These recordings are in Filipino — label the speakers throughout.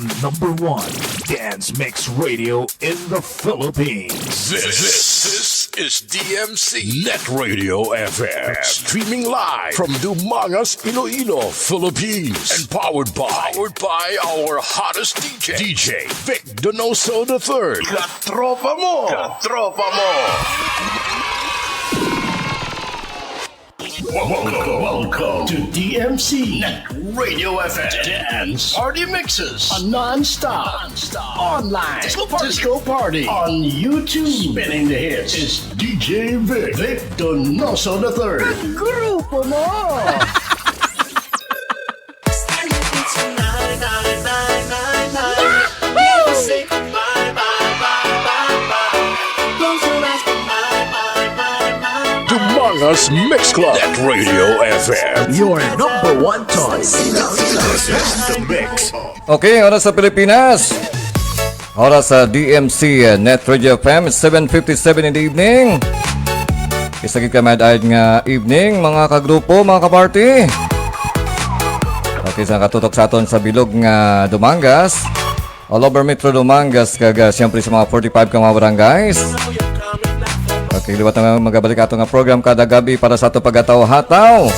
Speaker 1: the #1 dance mix radio in the Philippines.
Speaker 2: This is DMC Net Radio FM. Streaming live from Dumangas, Iloilo, Philippines. And powered by our hottest DJ Vic Donoso III. Katropa mo! Welcome to DMC Net Radio FM Dance Party Mixes, a non-stop online disco party on YouTube. Spinning the hits is DJ Vic Donoso III.
Speaker 3: Grupo mo!
Speaker 2: Dumangas Mix Club Net Radio FM.
Speaker 1: Your #1 choice. This is the mix.
Speaker 4: Okay, oras sa Pilipinas. Oras sa DMC Net Radio FM, 7:57 in the evening. Isagit ka mad-eyed nga evening, mga kagrupo, mga kaparty. Okay, sa katutok sa aton sa bilog nga Dumangas. All over Metro Dumangas, kaga siyempre sa mga 45 ka mga barangays. Okay, liwat na magabalik ato nga program kada gabi para sa ato pagataw-hataw.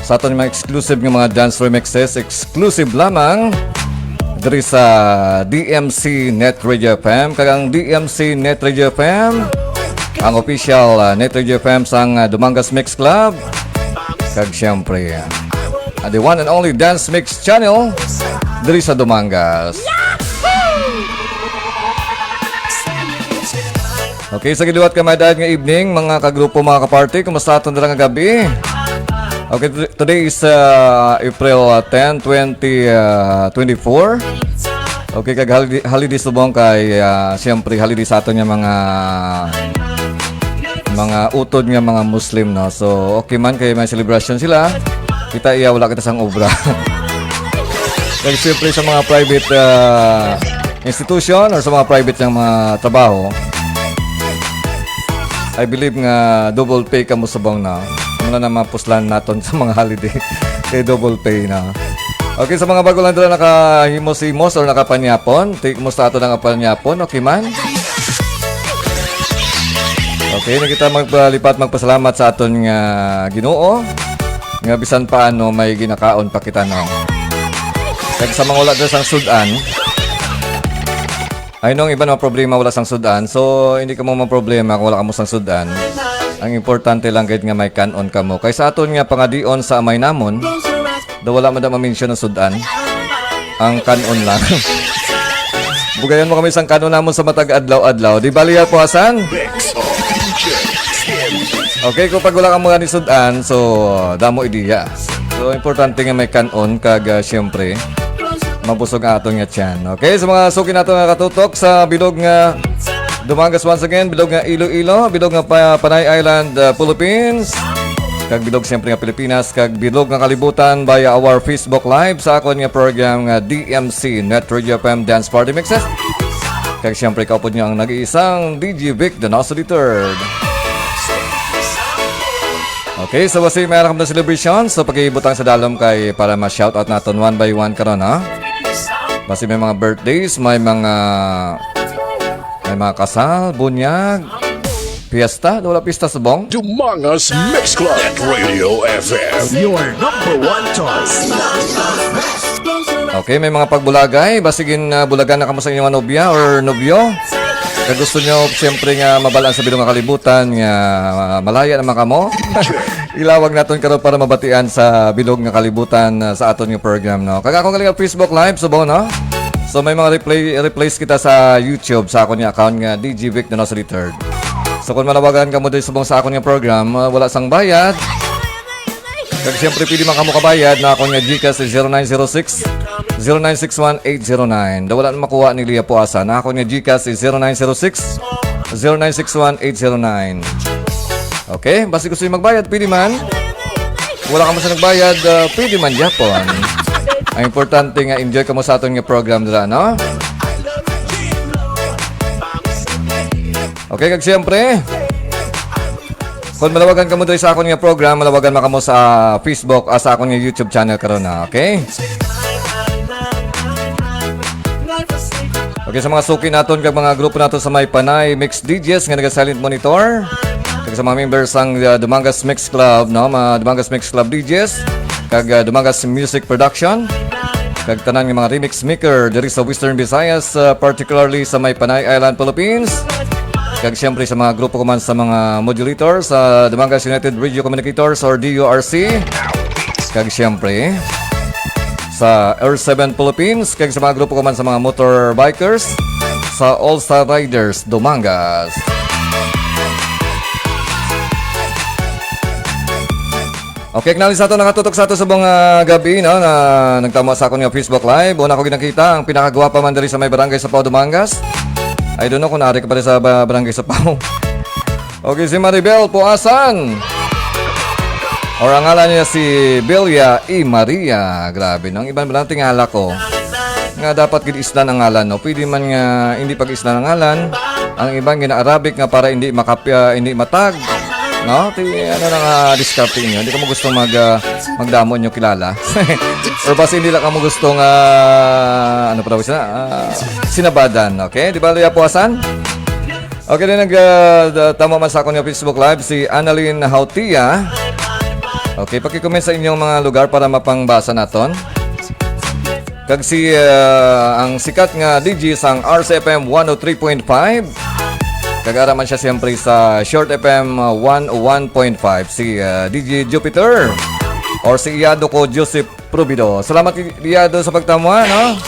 Speaker 4: Sa ato mga exclusive nga mga dance remixes, exclusive lamang diri sa DMC Net Radio FM. Kagang DMC Net Radio FM, ang official Net Radio FM sang Dumangas Mix Club. Kag siyempre, the one and only dance mix channel diri sa Dumangas. Okay, sa giluwat ka madad nga evening, mga kagrupo, mga kaparty, kumusta aton dala nga gabi? Okay, today is April 10, 2024. Okay, kag holiday subong kay siyempre holiday sa aton nga mga utod nga mga Muslim, no. So, okay man kay may celebration sila. Kita iya wala kita sang obra. Kag siyempre sa mga private institution or sa mga private nga mga trabaho, I believe nga double pay ka mo subong na. Muna na mapuslan naton sa mga holiday. Kay double pay na. Okay, sa mga bago lang dala nakahimos-himos or nakapanyapon, take mo sa ato ng kapanyapon, okay man? Okay, na kita magpasalamat sa aton nga Ginoo. Nga bisan paano may ginakaon pa kita, no. Kaya sa mga wala dala sang sudan, ay nung iba na problema wala sang sudan. So hindi ka mo problema kung wala ka mo sang sudan. Ang importante lang kahit nga may kanon ka mo. Kaya sa aton nga pangadion sa amay namon, daw wala man da ma-mention ng sudan. Ang kanon lang. Bugayan mo kami sang kanon namon sa matag adlaw-adlaw. Di baliya po asan? Okay, kung pag wala ka mga ni sudan, so damo ideya. So importante nga may kanon kag siyempre mabusog ang atong nga tiyan. Okay, sa mga suki nato nga katutok sa bilog nga Dumangas once again, bilog nga Iloilo, bilog nga Panay Island, Philippines, kag bilog siyempre nga Pilipinas, kag bilog nga kalibutan via our Facebook Live sa akon nga program nga DMC Net Radio FM Dance Party Mixes. Kag siyempre kaupod nyo ang nag-iisang DJ Vic Donoso III. Okay, so basi mayroon kami na celebration. So pag-iibutang sa dalom kay para ma-shoutout natin one by one karon, ha? Basi may mga birthdays, may mga kasal, bunyag, piyesta, wala piyesta subong.
Speaker 2: Dumangas Mix Club Net Radio FM.
Speaker 1: Your #1 choice.
Speaker 4: Okay, may mga pagbulagay, basigin bulagan na kamo sa inyong nobya or nobyo. Kaya gusto nyo siyempre nga mabalaan sa bilong nga kalibutan nga malaya naman kamo. Ilawag natin karon para mabatian sa bilog nga kalibutan sa aton nga program, no. Kaya akong galing Facebook Live subong, no. So may mga replays kita sa YouTube sa akon nga account nga DJ Vic Donoso III. So kung malawagan ka mo dito subong sa akon nga program, wala sang bayad. Kaya siyempre pili man kamo kabayad na akon nga GCash 0906 0961-809. Wala na makuha ni Lia Puasa. Na ako niya GCash is 0906 0961-809. Okay, basta gusto yung magbayad, pwede man. Wala ka mo sa nagbayad, pwede man Japon. Ang importante nga, enjoy ka mo sa aton nga program dira, no? Okay, kag siyempre, kung malawagan ka mo dito sa akong nga program, malawagan mo ka mo sa Facebook, sa akong nga YouTube channel karon, na, okay? Okay, sa mga suki naton kag mga grupo nato sa may Panay Mix DJs nga naga-silent monitor. Kag sa mga members sang Dumangas Mix Club, no, mga Dumangas Mix Club DJs, kag Dumangas Music Production, kag tanan nga mga remix maker diri sa Western Visayas, particularly sa may Panay Island, Philippines. Kag siyempre sa mga grupo ko man sa mga modulators sa Dumangas United Radio Communicators or DURC. Kag siyempre sa R7 Philippines, kag sa mga grupo ko man sa mga motorbikers sa All Star Riders Dumangas. Okay, knowledge nato nakatutok sa ato sa mga gabi, no, na nagtama sa akong Facebook Live. Una ko ginakita ang pinakagwapa man diri sa may barangay sa Pao, Dumangas. I don't know kung naari ka pa rin sa barangay sa Pao. Okay, si Maribel Puasan. Or ang ngalan niya si Belia E. Maria. Grabe, no? Ang ibang lang tingala ko. Nga dapat gid-islan ang ngalan, no? Pwede man nga hindi pag-islan ang ngalan. Ang ibang gina-Arabic nga para hindi hindi matag. No? Ano na nga diskarte niyo? Hindi ka mo gusto magdamo niyo kilala. Or basta hindi lang ka mo gusto nga ano pa daw sinabadan, okay? Di ba Luya Puasan? Okay, din tama man sa ako niya Facebook Live si Annalyn Hautia. Okay, paki-comment sa inyong mga lugar para mapangbasa naton. Kag si ang sikat nga DJ sang RCFM 103.5. Kagara man siya siyempre sa Short FM 101.5 si DJ Jupiter or si Iyado ko Joseph Probido. Salamat Iyado sa pagtamo, no?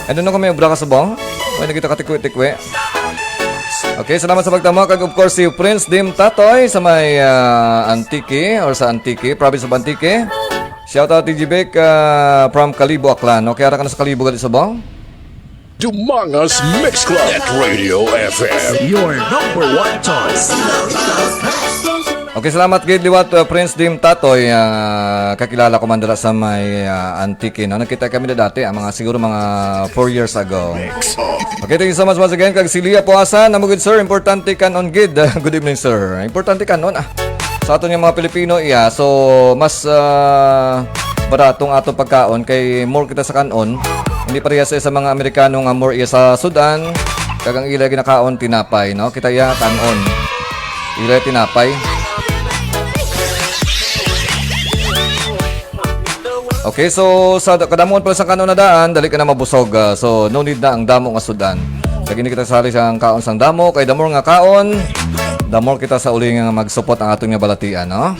Speaker 4: Ano na kami ubra ka subong? May nakita ka tikwe-tikwe. Okay, salamat sa pagtamo. Kag of course si Prince Dim Tatoy sa may Antique or sa Antique, province of Antique. Shout out TG Beck from Kalibo, Aklan. Okay, ara ka na sa Kalibo gali subong?
Speaker 2: Dumangas Mix Club Net Radio FM.
Speaker 1: Your number one choice.
Speaker 4: Okay, salamat gid liwat Prince Dim Tatoy. Kakilala ko man dira sa may Antique, no? Nakita kami na dati, mga siguro mga 4 years ago. Okay, thank you so much once again. Kag si Lia Puasan, namugid sir, importante kanon gid. Good evening sir. Importante kanon sa aton yung mga Pilipino iya. So mas baratong atong pagkaon kay more kita sa kanon. Hindi parehas sa mga Amerikano nga more iya sa Sudan. Kag ang ila ginakaon tinapay, no? Kita iya kanon. Ila tinapay. Okay, so sa kadamon pala sa kanon na daan, dali ka na mabusog. So no need na ang damo nga Sudan. Kag hindi kita sali sa kaon sang damo, kay damor nga kaon, damor kita sa uli nga magsupot ang atong nga balatian, no?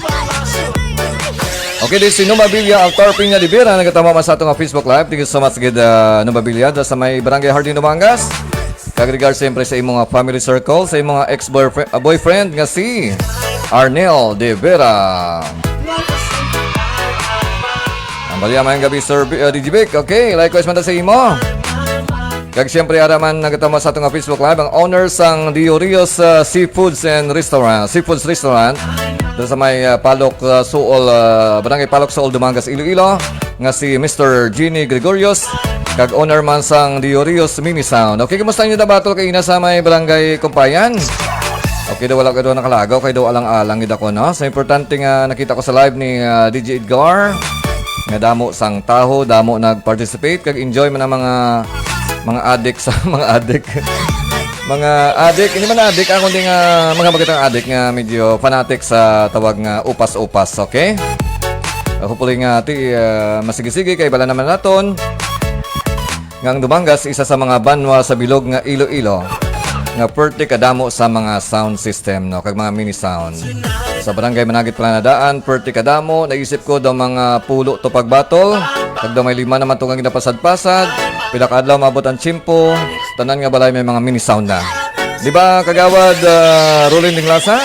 Speaker 4: Okay, this si Numabilia Altar Piña de Vera, nagatama man sa atong nga Facebook Live. Thank you so much gid Numabilia sa may Barangay Hardin, Dumangas. Kag regard siyempre sa imong family circle, sa imong ex-boyfriend nga si Arnel de Vera. Malayamang gabi Sir DJ Vic. Okay, likewise man ta sa imo. Kag siyempre araman nagatama sa atong Facebook Live ang owner sang Diorios Seafoods Restaurant doon sa may Palok Suol, Barangay Palok Suol, Dumangas, Iloilo, nga si Mr. Gini Gregorios, kag owner man sang Diorios Mini Sound. Okay, kumusta niyo dabatol kay ina sa may Barangay Kumpayan? Okay, daw wala ka daw nakalagaw, kay daw alang-alang gid ako, no? So importante nga nakita ko sa live ni DJ Edgar nga damo sang taho, damo nag-participate kag enjoy man ang mga adik sa mga adik. Mga adik, hindi man adik ako kundi nga mga bagatang adik nga medyo fanatic sa tawag nga upas-upas, okay? Hopefully nga masigig-sige kay bala naman naton. Ngang Dumangas isa sa mga banwa sa bilog nga Iloilo. Nga perti kadamo sa mga sound system, no, kag mga mini sound. Sa barangay Managit Planadaan, perti kadamo, naisip ko daw mga pulo to pagbatol. Kag daw may 5 naman tungang ginapasad-pasad. Pila ka adlaw maabot ang chimpo. Tanan nga balay may mga mini sound na. Di ba kagawad rolling ding lasa?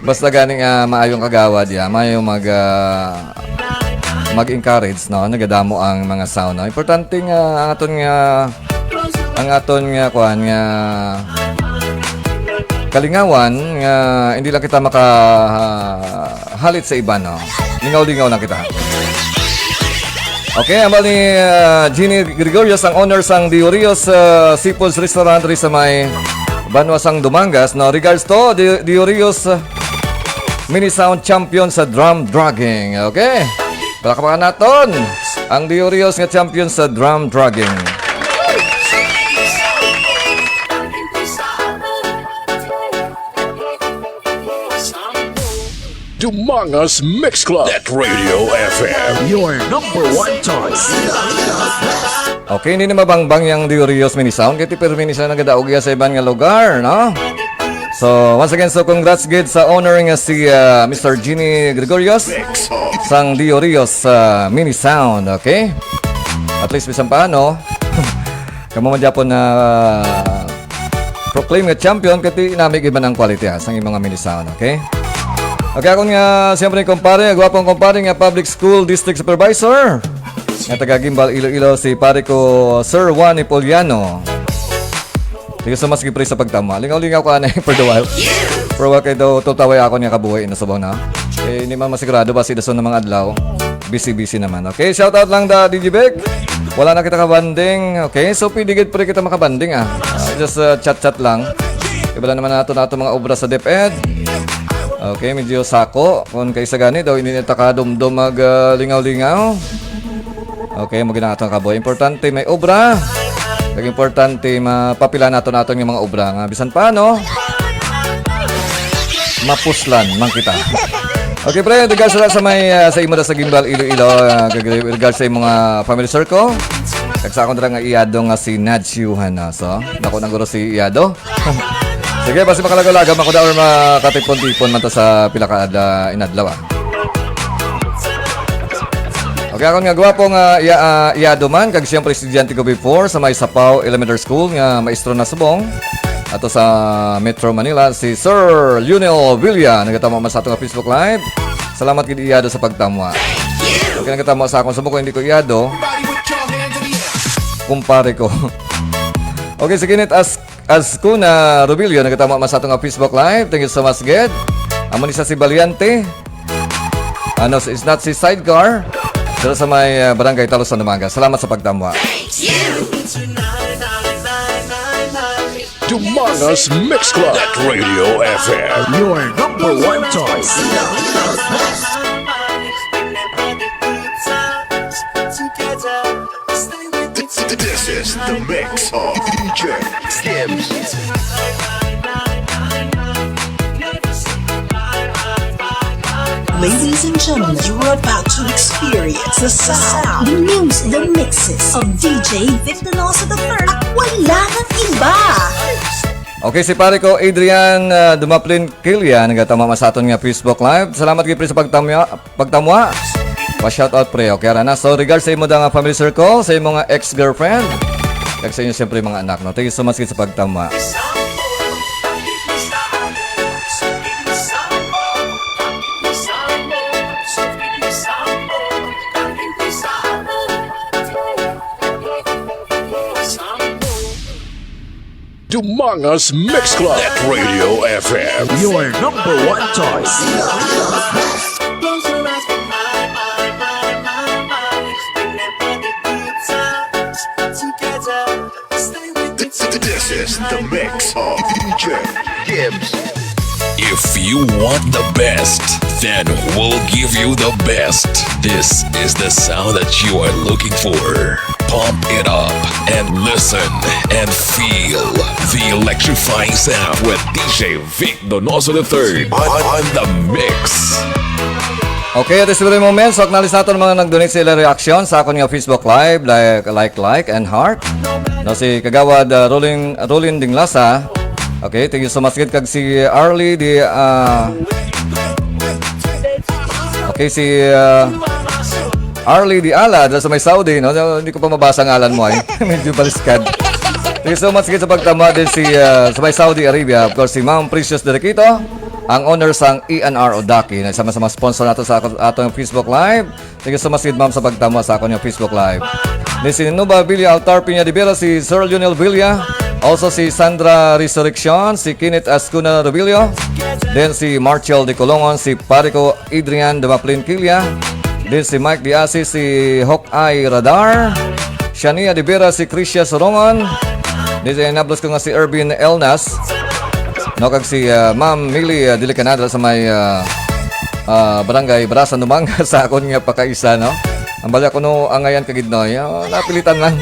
Speaker 4: Basta ganing maayong kagawad ya, maayong mag-encourage, no, nagadamo ang mga sound, no. Importante nga ang aton nga kuan nga kalingawan nga hindi lang kita makahalit sa iba, no. Lingaw-lingaw lang kita. Okay, ambal ni Gini Gregorios, ang owner sang Diorios Seafoods Restaurant ri sa may Banwa sang Dumangas, no. Regards to Diorios Mini Sound Champion sa drum dragging. Okay, palakpakan naton ang Diorios nga champion sa drum dragging.
Speaker 2: Dumangas Mix Club. Net Radio FM.
Speaker 1: Your number one choice.
Speaker 4: Okay, hindi na mabangbang yung Diorios mini sound. Kaya tipirmini sa nagadaog sa ibang nga lugar, no? So, once again, so congrats gid sa honoring si Mr. Ginny Gregorios sang Diorios mini sound, okay? At least bisan paano, kamo man Japon na proclaim nga champion kati namig iba ng quality sang imong mga mini sound, okay? Okay, ako nga siyempre kumpare, gwapong kumpare nga public school district supervisor. Nga taga Gimbal Iloilo si pare ko Sir Juan Ipoliano. Sige so mas gipre sa pagtama. Lingaw-lingaw ka na for the while. For a while kayo daw tutaway ako niya kabuhay na sabaw na. Eh, hindi man masigurado ba si Dason ng mga adlaw. Busy-busy naman. Okay, shout out lang da DJ Beck. Wala na kita kabanding. Okay, so pidigid pa rin kita makabanding just chat-chat lang. Iba naman nato mga obra sa DepEd. Okay, medyo sako. Kung kayo sa gani daw, hindi nita ka dumdum mag-lingaw-lingaw. Okay, magina nato kaboy. Importante may obra. Importante mapapila nato yung mga obra nga bisan paano mapuslan man kita. Okay pre, regards sa may sa imo sa Gimbal Iloilo, regards sa imong family circle. Kagsa ako nga iyado nga si Nadshuhan na. So, nako nang guro si iyado. Sige, basi makalagaw-lagaw ako da or makatipon-tipon man ta sa pila ka inadlaw. Okay, ako nga gwapong iyado man, kag siyempre estudyante ko before sa may Sapaw Elementary School nga maestro na subong. Ato sa Metro Manila, si Sir Lionel Villa, nagatama man sa atong Facebook Live. Salamat kid iyado sa pagtamwa. Okay, nagatama sa akong subok ko, hindi ko iyado. Kumpare ko. Okay, sige net as kuna Rubilio, nagatama man sa atong Facebook Live. Thank you so much, Ged. Amo ni sa si Valiente. Ano, it's not si Sidecar. Dito sa may barangay Talos sa Dumaga. Salamat sa pagtamwa.
Speaker 2: Dumangas Mix Club. Net Radio FM.
Speaker 1: Your number one choice. This is the mix of DJ Skims.
Speaker 3: Ladies and gentlemen, you are about to experience the sound, the music, the mixes of DJ Donoso III at wala nang iba.
Speaker 4: Okay, si pare ko Adrian Dumaplin Kilya, nagatama sa aton nga Facebook Live. Salamat kay pre sa pagtamwa. Pa-shoutout pre, okay ra na. So regards sa imo nga family circle, sa imo nga ex-girlfriend, kag sa inyo siyempre mga anak, no. Thank you so much sa pagtamwa.
Speaker 2: Dumangas Mix Club. Net Radio FM.
Speaker 1: Your number one choice. This is the mix of DJ Gibbs.
Speaker 2: If you want the best, then we'll give you the best. This is the sound that you are looking for. Pump it up and listen and feel the electrifying sound with DJ Donoso III on the mix.
Speaker 4: Okay, at this very moment, so acknowledge natin mga nag-donate sila reaction sa akong Facebook Live, like, and heart. No, si Kagawad Rolling Dinglasa. Okay, thank you so much kag si Arlie di okay, si Arlie di Ala dala sa may Saudi, no? Hindi ko pa mabasa ang alan mo ay. Medyo baliskad. Thank you so much sa pagtama din si sa may Saudi Arabia. Of course, si Ma'am Precious Derequito, ang owner sang ENR Odaki, na sama-sama sponsor nato sa atong Facebook Live. Thank you so much Ma'am sa pagtama sa akong Facebook Live. Ni si Nuba Villa Altar Piña de Vera, si Sir Lionel Villa, also si Sandra Resurrection, si Kenneth Ascuna Robilio, then si Marchel de Colongon, si Parico Adrian Dumaplin Kilya, then si Mike Diasi, si Hawkeye Radar, Shania de Vera, si Krisha Sorongon, then si nablos ko nga si Ervin Elnas, no, kag si Ma'am Millie Dilicanada sa may barangay Barasan Dumanga sa akon nga pakaisa, no. Ang bala ko no angayan kagidnoy, napilitan lang.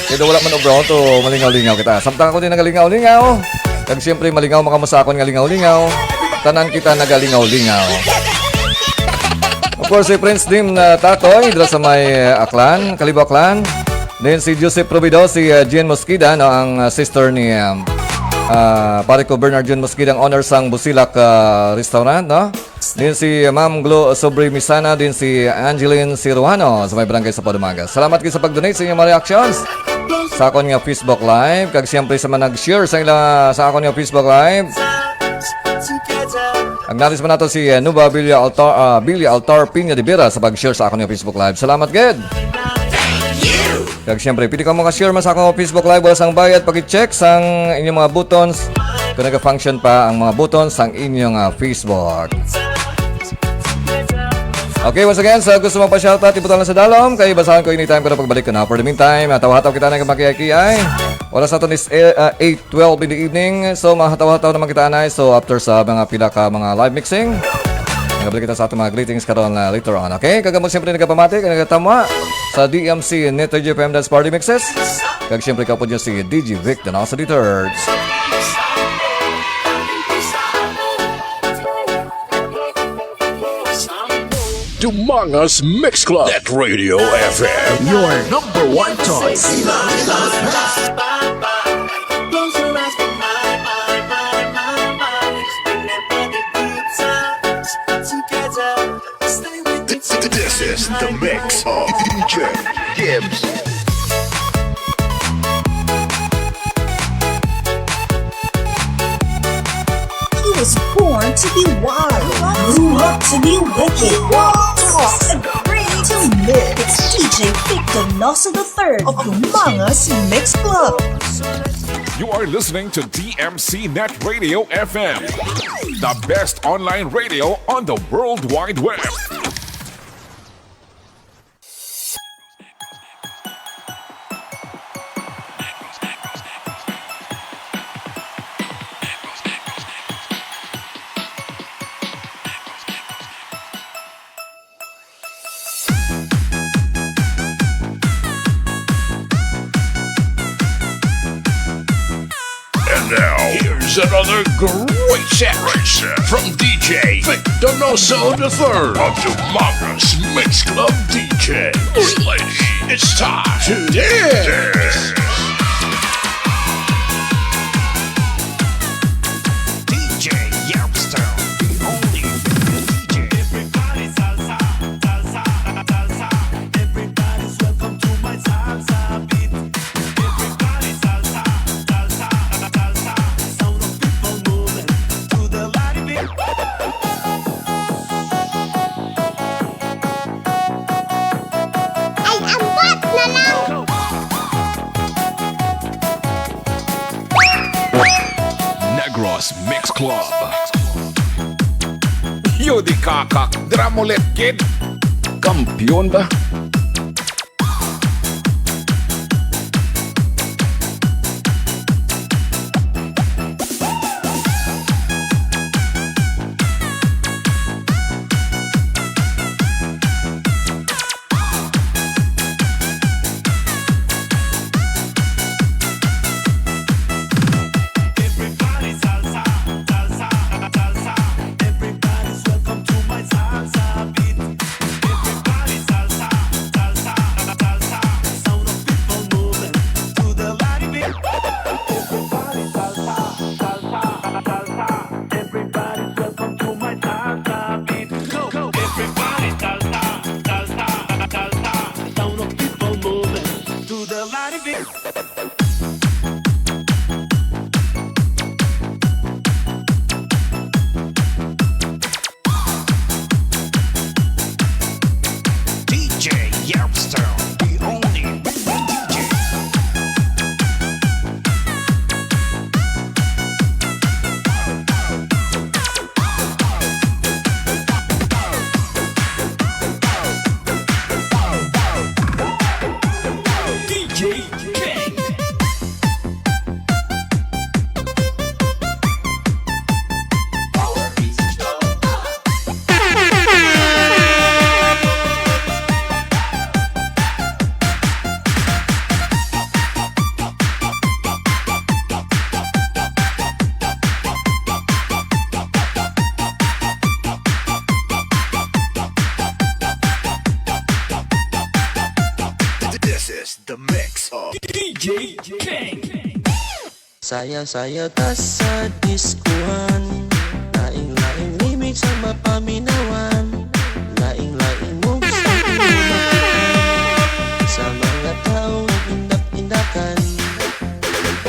Speaker 4: Kaya wala man obro to malingaw-lingaw kita. Samtang ako din nagalingaw-lingaw. Kag siyempre malingaw makamusa akon nga lingaw-lingaw. tanan kita nagalingaw-lingaw. Of course, si Prince Dim na Tatoy, dito sa may Aklan, Kalibo Aklan. Then si Joseph Provido, si Jean Mosquida, no, ang sister ni pare ko Bernard John Mosquida, ang owner sang Busilak Restaurant, no? Then si Ma'am Glo Sobre Misana, din si Angeline Siruano sa may barangay sa Padumagas. Salamat kayo sa pag-donate sa inyong mga reactions sa akon nga Facebook Live. Kag siyempre sa mga nag-share sa akon nga Facebook Live. Ang naris mo nato si Nuba Bilya Altar Piña de Vera sa pag-share sa akon nga Facebook Live. Salamat, Ged! Kag siyempre, pili ka mga share mas akong Facebook Live, wala sang bayad, pag-check sang inyong mga buttons kung nag-function pa ang mga buttons sang inyong Facebook. Okay, once again, sa gusto mong pa-shoutout, iputan lang sa dalom, kaya basahan ko anytime pero pagbalik ko na. For the meantime, hataw-hataw kita na magkiyay-kiyay. Oras natin is 8:12 in the evening, so mahataw-hataw naman kita na. So after sa mga pila ka mga live mixing, nagabalik kita sa ating mga greetings karon later on, okay? Kagamot siyempre nagapamati, nagatamwa sa DMC Net Radio FM Dance Party Mixes. Kag siyempre ka po dyan si DJ Vic, Donoso the Third.
Speaker 2: Dumangas Mix Club, Net Radio FM.
Speaker 1: Your number one choice.
Speaker 2: This is the mix of DJ Gibbs.
Speaker 3: He was born to be wild, grew up to be wicked, taught and trained to live. It's DJ Vic Donoso the Third of Dumangas Mix Club.
Speaker 5: You are listening to DMC Net Radio FM, the best online radio on the World Wide Web.
Speaker 2: Now, here's another great set from DJ Vic Donoso III of Dumangas Mix Club DJ. Ladies, it's time to dance. DJ Youngstown, the only DJ. Everybody salsa, salsa, salsa. Everybody's welcome to my salsa beat. Everybody salsa, salsa, salsa. Sound of people moving to the light beat.
Speaker 6: Ay, ambot na lang!
Speaker 5: Negros Mix Club. Yo di kakak, drum ulit, kid. Kampiyon ba?
Speaker 2: Everybody salsa, salsa, salsa. Everybody's welcome to my salsa beat. Everybody salsa, salsa, salsa. Sound of people moving to the light beat. Everybody salsa, salsa, salsa. Everybody's welcome to my salsa beat. Go, go. Everybody salsa, salsa, salsa. Sound of people moving to the light beat. DJ Youngstown, the only DJ. DJ King.
Speaker 1: DJ King.
Speaker 6: Saya-saya tas sa diskuhan, laing-laing remix ang mapaminawan, laing-laing moves ang inumakitan, sa mga taong indak-indakan.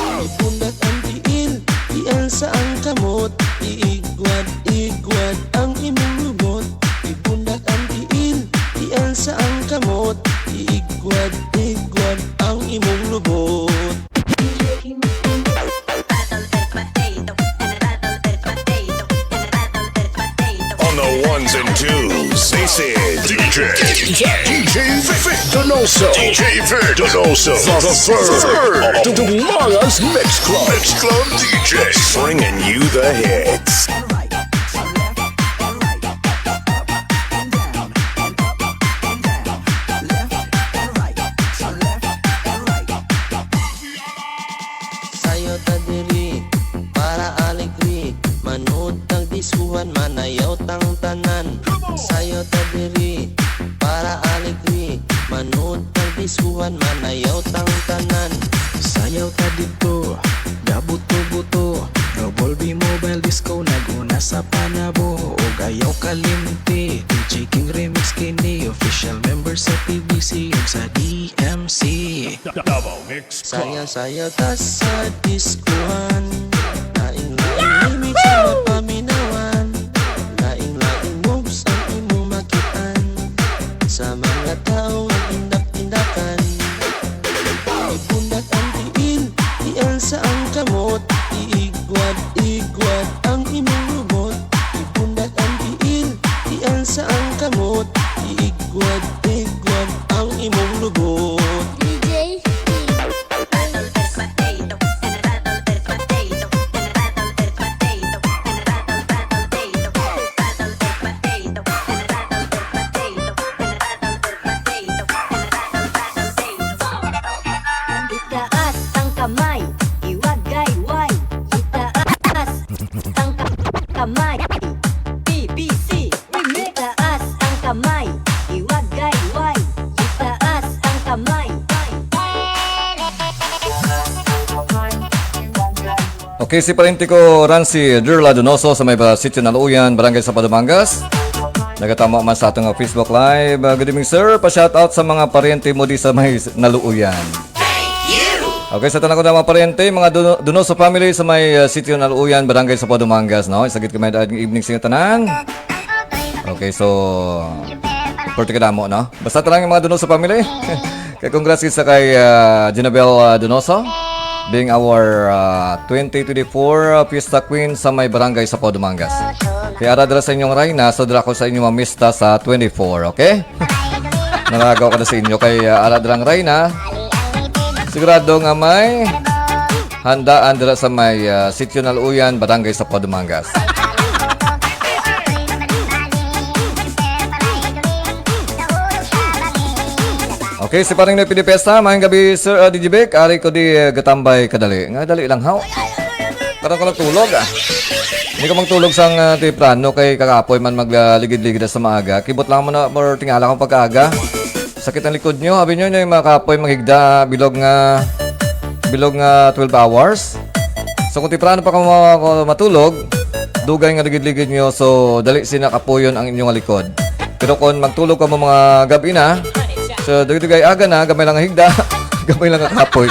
Speaker 6: Ipundat ang tiil, ial sa ang kamot, iigwad-igwad ang imong lubot. Ipundat ang tiil, ial sa ang kamot, iigwad-igwad ang imong lubot.
Speaker 2: On the ones and twos, this is DJ Vic Donoso. DJ Vic Donoso. The third of the Mangas Mix Club. Mix Club DJ. Bringing you the hits.
Speaker 6: Sayo ta diri para alegri, manood tang diskuhan, manayaw tang tanan. Sayo ta diri para alegri, manood tang diskuhan, manayaw tang tanan.
Speaker 7: Sayaw ta dito, gabuto-buto, Double B Mobile Disco, naguna sa panabo. Og ayaw kalimti, DJ King Remix kini, official member sa PBC ug sa DMC.
Speaker 1: Double Mix Club.
Speaker 6: Sayaw ta sa diskuhan, laing-laing remix ang mapaminawan, laing-laing moves ang imong makitaan, sa mga taong indak-indakan. Ipundat ang tiil, ial sa ang kamot, iigwad-igwad ang imong lubot. Ipundat ang tiil, ial sa ang kamot, iigwad-igwad ang imong lubot.
Speaker 8: Itaas ang kamay, iwagayway. Itaas ang kamay, BBC Remix. Itaas ang kamay, iwagayway. Itaas ang kamay.
Speaker 4: Okay, si parente ko Rancy Dirla Donoso sa may sitio Naluyan, Barangay sa Padumangas. Nagatama man sa atong Facebook Live. Good evening sir, pa-shoutout sa mga parente mo di sa may Naluyan. Okay, sa tanang ko na mga parente, mga Donoso family sa may sitio Naluyan, Barangay sa Padumangas, no? Isagit kami dahil evening sa inyo tanan. Okay, so porte ka damo, no? Basta talang yung mga Donoso family. Kaya congrats sa kay Ginabel Donoso, being our 2024 Fiesta Queen sa may barangay sa Padumangas. Kaya aradra sa inyong Rayna, so dala ko sa inyong mamista sa 24, okay? Naragaw ka na sa inyo kay aradrang Rayna. Sigurado nga may handaan dala sa may sitio Naluyan, barangay sa Padumangas. Okay, si paring na pinipesta, mahing gabi Sir DJ Vic, ari ko di gatambay kadali. Nga dali lang haw. Karon ko tulog Hindi ka magtulog sang tiprano kay kakapoy man magligid-ligid sa maaga. Kibot lang mo na or tingala kang pagkaaga. Sakit ang likod nyo, habi nyo yung mga kapoy maghigda bilog nga 12 hours. So kung tiprano pa ka matulog, dugay nga ligid-ligid nyo, so dali sinakapoyon ang inyong likod. Pero kung magtulog ka mo mga gabi na, so, dugay aga na, gamay lang ang higda, gamay lang ang kapoy.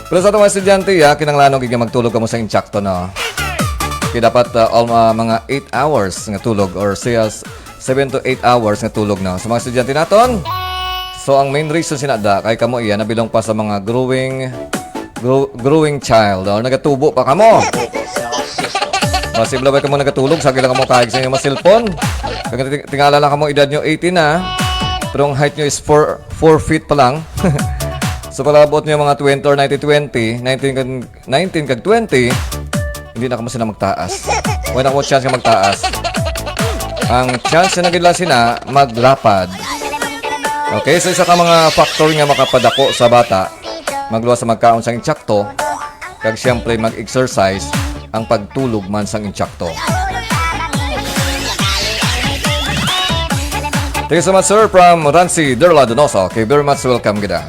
Speaker 4: Pero sa itong mga estudyante, kinanglanong kaya magtulog ka mo sa inchakto na. Kaya dapat mga 8 hours nga tulog or say 7 to 8 hours nga tulog na. Sa mga estudyante naton, so ang main reason sinada, kay kamo iyan, nabilong pa sa mga growing child or nagatubo pa kamo. Masibla ba ka mo nagatulog, sagi lang kamo kahit sa inyong mga cellphone. Tingala lang kamo edad nyo 18 na. Pero ang height nyo is 4 feet pa lang. So palabot nyo mga 20 or 19 kag 20, hindi na kamo sila magtaas. Wala na ko chance nga magtaas. Ang chance na nagila sila maglapad. Okay, so isa ka mga factor nga makapadako sa bata, magluwas sa magkaon sang intsakto, kag siyempre mag-exercise ang pagtulog man sang intsakto. Thank you so much, sir, from Rancy Dirla Donoso. Okay, very much welcome kita.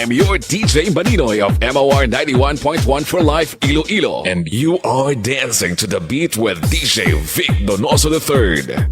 Speaker 5: I'm your DJ Maninoy of MOR 91.1 for Life Iloilo. And you are dancing to the beat with DJ Vic Donoso III.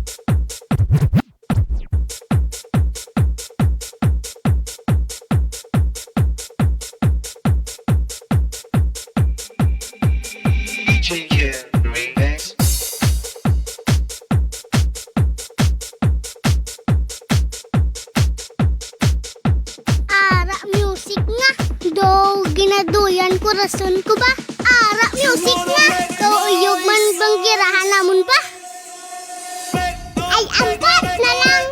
Speaker 9: Ginaduyan ko rason ko ba? Ara music na. Kauyog man bang girahan namun pa? Ay angkat na lang.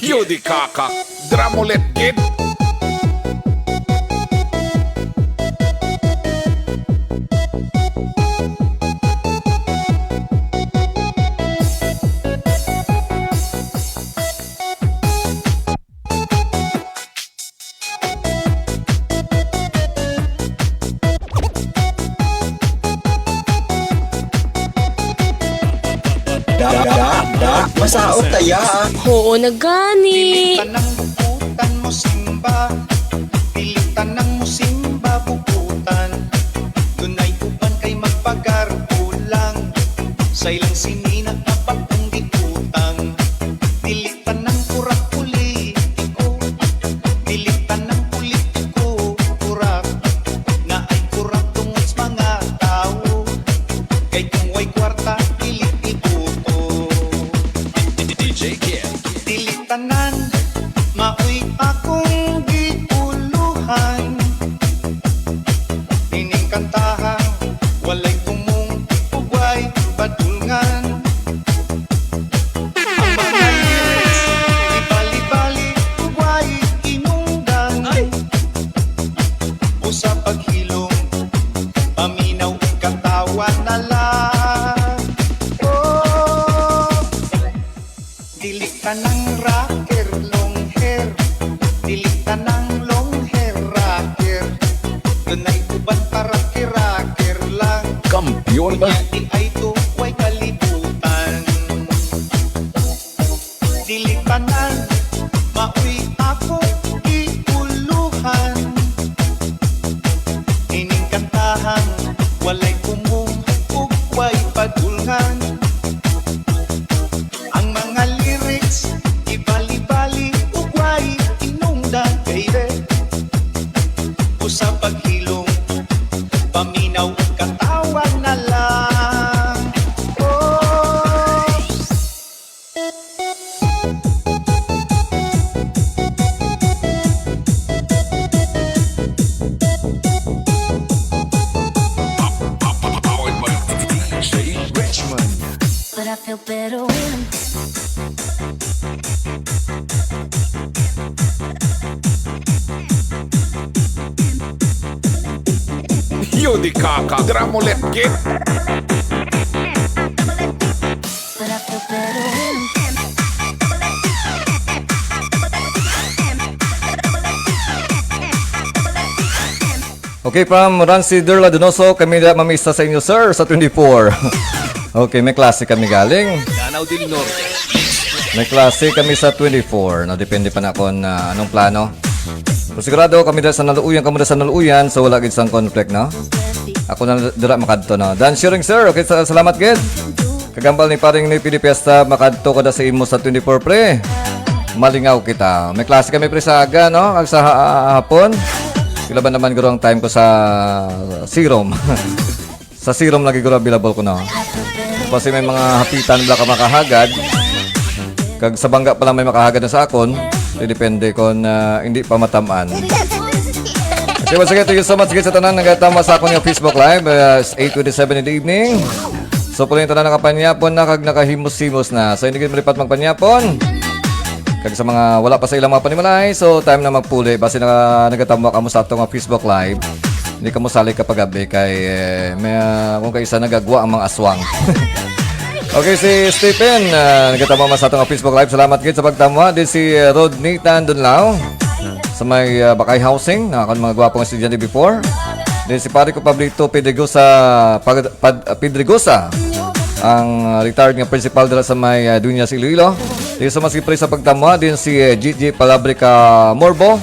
Speaker 5: Yudi kaka, dramulet kid.
Speaker 10: Masaot taya.
Speaker 11: Oo, nagani.
Speaker 10: Pilitan ng bukutan mo simba. Pilitan ng musimba bukutan. Dunay uban kay magpagarpulang. Sa ilang sininat na pagkong dikutang. Pilitan ng kurak politiko. Pilitan ng politiko. Kurak na ay kurak tungod sa mga tao. Kay kung way kwarta tanan, maoy akong giuluhan. Ining kantahan, walay kumong ugay badulngan. Ang mga lyrics, ibali-bali, ugay inungdan. O sa paghilom, paminaw katawan na lang. Oh, dili ka ng rocker, long hair. Dili ka ng long hair, rocker. Dunay uban para kiraker lang.
Speaker 5: Kampiyon ba?
Speaker 10: Di ay tuway kalibutan. Dili tanan, maui ako iuluhan. Ining kantahan, walay kumong ugway padulngan. Ang mga lyrics, ibali-bali, ugway, inungdan, baby. O sa paghilom, paminaw, katawan na lang. Oh.
Speaker 5: Powered by DJ Richmond.
Speaker 8: But I feel better when
Speaker 5: Yudi kaka, dramulet kid.
Speaker 8: but I feel better when
Speaker 4: Okay, from Rancy Derla Donoso, kami na mamista sa inyo, sir, sa 24. Okay, may klase kami galing.
Speaker 12: Danau del Norte.
Speaker 4: May klase kami sa 24. No, depende pa na kung anong plano. Pero sigurado kami dahil sa naluuyan, kami dahil sa naluuyan, so wala gid sang conflict, no? Ako na dira makadto, no? Dan sharing, sir. Okay, salamat gid. Kagambal ni paring ni Pidipesta, makadto ko da sa imo sa 24 pre. Malingaw kita. May klase kami pre sa aga, no? Kag sa hapon. Pila ba naman guro ang time ko sa serum? Sa serum lagi guro available ko, no? Kasi may mga hapitan bala ka makahagad. Kag sa bangga pa lang may makahagad na sa akon. Depende kung hindi pa matamaan. Okay, once again, thank you so much sa tanan nagatama sa akon yung Facebook Live. 8:27 in the evening. So, pula yung tanan nakapanyapon na kag nakahimos-himos na. So, hindi kayo malipat magpanyapon. Kag sa mga wala pa sa ilang mga panimalay, so time na magpuli. Basi nagatama ka mo sa itong Facebook Live. Hindi ka mo sali kapag gabi kay may, kung kayo isa nagagwa ang mga aswang. Okay, si Stephen, nagatama mo sa itong Facebook Live. Salamat kayo sa pagtama. Din si Rodney Tandunlao sa may Bakay Housing. Nakakon mga gwapong estudyante before. Din si pare ko Pablito Pedregosa, ang retired nga principal dala sa may Dunyas Iloilo. Din sa maski pre sa pagtama. Din si Gigi Palabrica Morbo.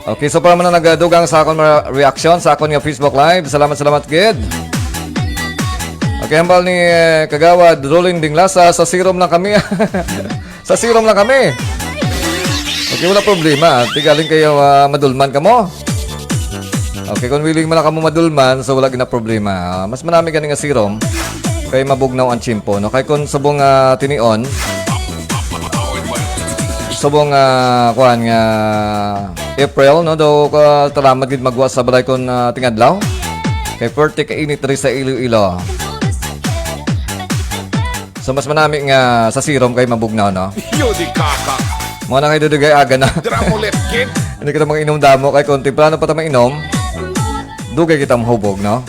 Speaker 4: Okay, so para man na nagdugang sa akong reaction sa akong nga Facebook Live. Salamat kid. Okay, hambal ni Kagawad Rolling Dinglasa, sa serum lang kami. Sa serum lang kami. Okay, wala problema. Tigaling kayo madulman ka mo. Okay, kung willing mo lang ka mo madulman, so wala gina problema. Mas marami ganing nga serum kay mabugnaw ang chimpo, no? Kay kung subong tinion, subong kuan nga April, no, daw talamad gid magwa sa balay kon tingadlaw. Kay 40 ka init ri sa Iloilo. So mas manami nga sa serum kay mabugnaw, no.
Speaker 5: Yo di kaka.
Speaker 4: Mo na kay dudugay aga na.
Speaker 5: Dramulet kid.
Speaker 4: Hindi kita mag-inom damo kay kon temprano pa ta mainom. Dugay kita mahubog, no.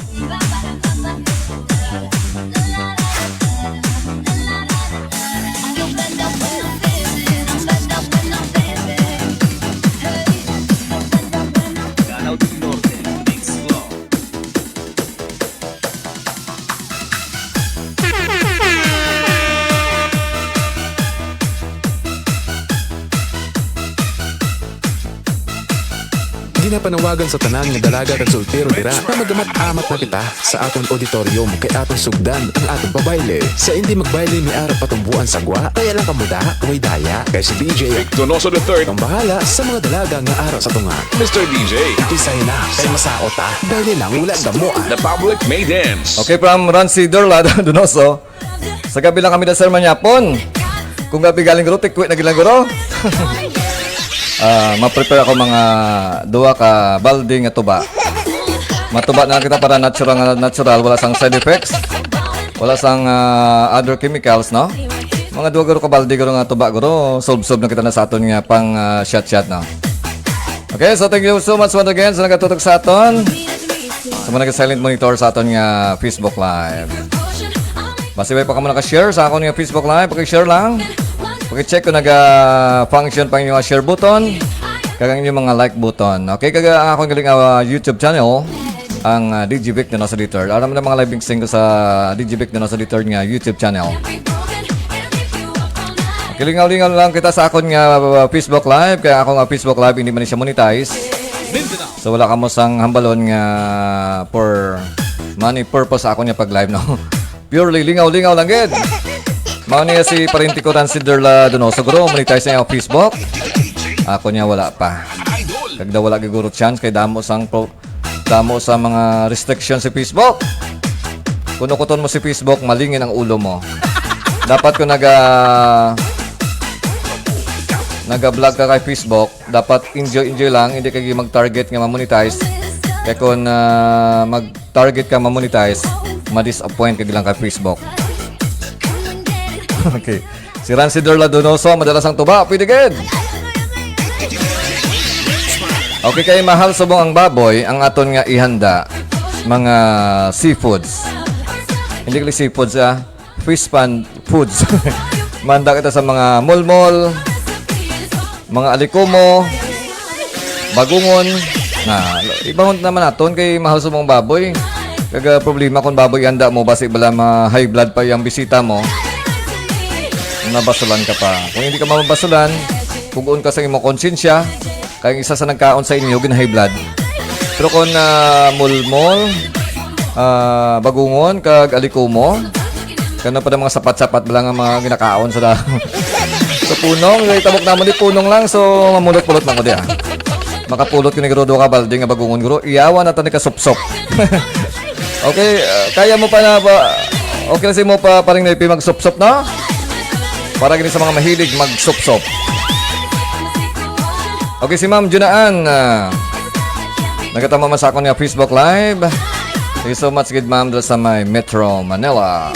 Speaker 12: Panawagan sa tanan nga dalaga kag soltero dira na magamat-amat na kita sa aton auditorium kay aton sugdan ang aton pabayle. Sa hindi magbayle may araw patumbuan sa gwa, kaya lang kamuda, way daya. Kay si DJ
Speaker 5: Donoso the third
Speaker 12: ang bahala sa mga dalaga nga araw sa tunga.
Speaker 5: Mr. DJ
Speaker 12: Itisay na, kay masaot bayle lang wala damo
Speaker 5: The public may dance.
Speaker 4: Okay, from Rancy Dorla, Donoso. Sa gabi lang kami na sermon yapon. Kung gabi galing guro, tikwit na gilang guro. Ma-prepare ako mga duwa ka balde nga tuba. Matuba na kita para natural, wala sang side effects. Wala sang other chemicals, no? Mga duwa guro ka balde guro nga tuba guro, solve na kita na sa aton nga pang shot, no? Okay, so thank you so much once again sa nagatutok sa aton. Sa mga nag-silent monitor sa aton nga Facebook Live. Basta pa ka mo naka-share sa akong nga Facebook Live, paki-share lang. Paki-check kung naga-function pa yung share button, kagang yung mga like button. Okay, kaga akong galing YouTube channel, ang DJ Vic Donoso the Third. Alam mo na mga live sing ko sa DJ Vic Donoso the Third nga YouTube channel. Okay, lingaw-lingaw lang kita sa akong nga Facebook Live, kaya akong Facebook Live hindi man siya monetize. So wala ka mo sang hambalon nga for money purpose sa akong nga pag-live, no? Purely lingaw-lingaw lang gid. Mao niya si parenti ko Rancy Dorla Donoso guro, monetize niya ang Facebook. Ako niya wala pa. Kagda wala giguro chance kay damo sa mga restriction si Facebook. Kuno-kuton mo si Facebook, malingin ang ulo mo. Dapat kung naga-vlog ka kay Facebook, dapat enjoy lang, hindi kay mag-target nga ma-monetize. Kaya kung mag-target ka ma-monetize, ma-disappoint ka lang kay Facebook. Okay. Si Rancy Dorla Donoso, madalas ang tuba. Pwede good. Okay, kay mahal subong ang baboy, ang aton nga ihanda, mga seafoods. Hindi kali seafoods, fish pan foods. Manda kita sa mga mulmol, mga alikumo, bagungon. Ibang naman naton kay mahal subong baboy. Kaga problema kung baboy ihanda mo, basi bala ma-high blood pa yung bisita mo. Nabasulan ka pa. Kung hindi ka mabasulan, puguon ka sa imong konsensya, Kaya isa sa nagkaon sa inyo, high blood. Pero kung mulmol, bagungon, kag alikumo, kano pa mga sapat-sapat lang ang mga ginakaon sa dahon. So punong, itabok naman di punong lang, so mamulot-pulot lang ko diya. Makapulot ko ni Guro ka balde nga bagungon Guro, iyawan natin ni kasupsop. Okay, kaya mo pa na ba, okay na si mo pa paring naipi magsupsop na? Para gini sa mga mahilig magsupsop. Okay, si Ma'am Junaan, nagatama sa akong nga Facebook Live. Thank you so much, good ma'am, dala sa may Metro Manila.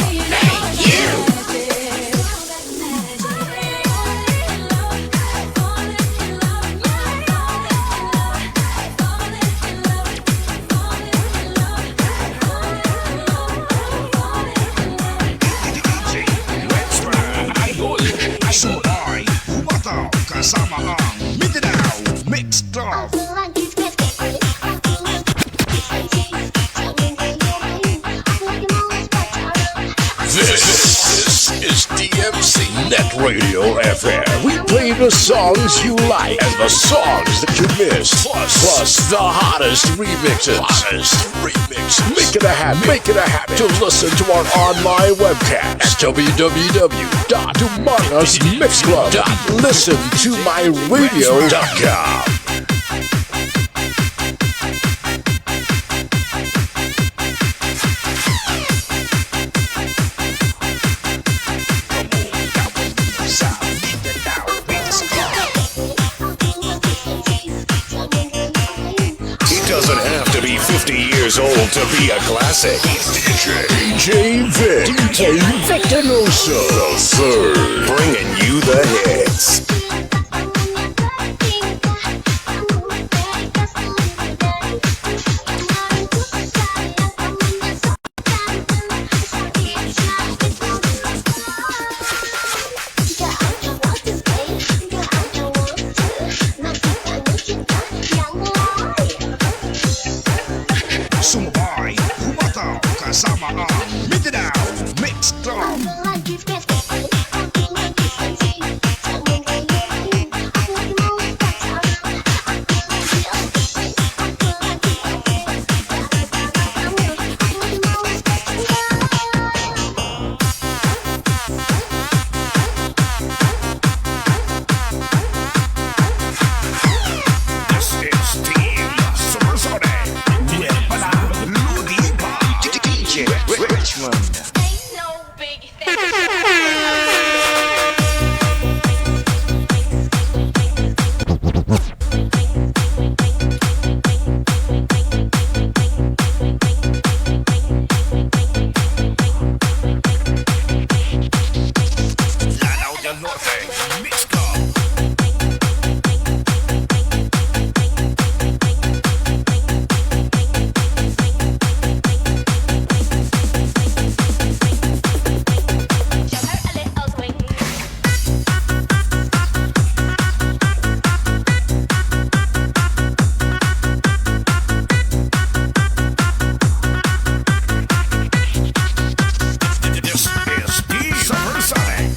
Speaker 1: Kasama ang Mindanao Mix Club.
Speaker 2: This is DMC Net Radio FM. We play the songs you like and the songs that you miss. Plus the hottest remixes. Make it a habit to listen to our online webcast at www.mixclub.listentomyradio.com.
Speaker 1: Doesn't have to be 50 years old to be a classic. DJ Vic. DJ Vic Donoso the third, bringing you the hits. Sumabay, humataw, kasama ang Mindanao Mix Club. This is Team Supersonic. Richmond. Lanao del Norte, Mix Club. This is Supersonic.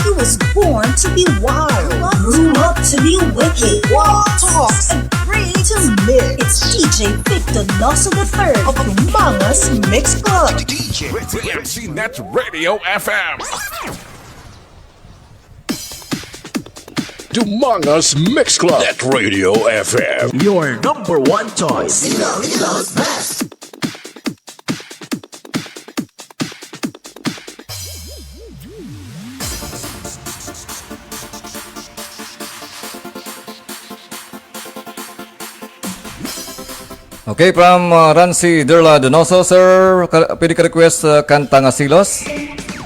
Speaker 3: He was born to be wild, grew up to be wicked, talk and bring to mix. It's DJ Vic Donoso the third of Humangas Mix Club.
Speaker 5: DMC Net Radio FM.
Speaker 2: Dumangas Mix Club Net Radio FM.
Speaker 1: Your number one choice.
Speaker 4: Okay, from Rancy Derla Donoso, sir, pwede ka request kanta nga Silos?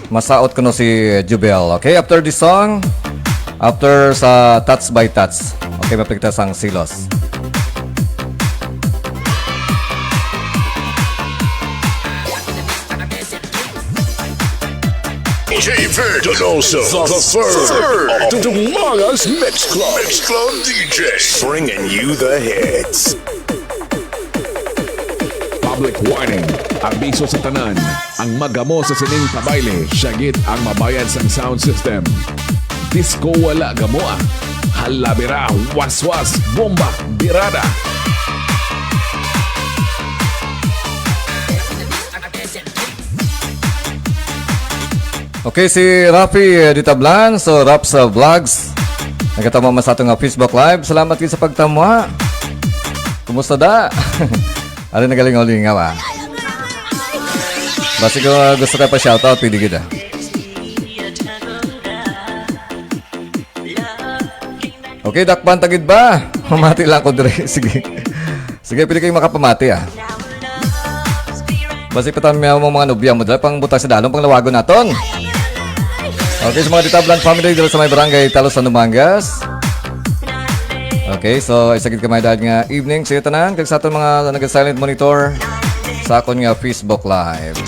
Speaker 4: Masaot ko no si Jubel. Okay, after this song, after sa Touch by Touch. Okay, mapigtas ang Silos.
Speaker 1: DJ Vic Donoso, the third of the Dumangas Mix Club. Mix Club DJ, bringing you the hits.
Speaker 5: Public warning. Abiso sa tanan. Ang magamo sa sining pabayle, syagit ang mabayad sang sound system. Disco wala gamoa. Halabira, waswas, bomba, birada.
Speaker 4: Okay, si Rafi Ditablan, so Raps Vlogs. Nagkatama mo sa atong Facebook Live. Salamat kayo sa pagtamwa. Kumusta da? Ano nagaling-galing nga ba? Basta ko gusto ka pa shoutout, pwede kita. Okay, dakpan tagid ba? Mamati lang ko dire. Sige. Sige, pwede kayong makapamati ah. Basta patamiyaw mo mga nobya mo dala pang butang sa dalong pang lawagon naton. Okay, sa mga Ditablan family dala sa may barangay Talos sa Numangas. Okay, so isagid kamay dahil nga evening sa tanan kag sa aton mga nag-silent monitor sa akon nga Facebook Live.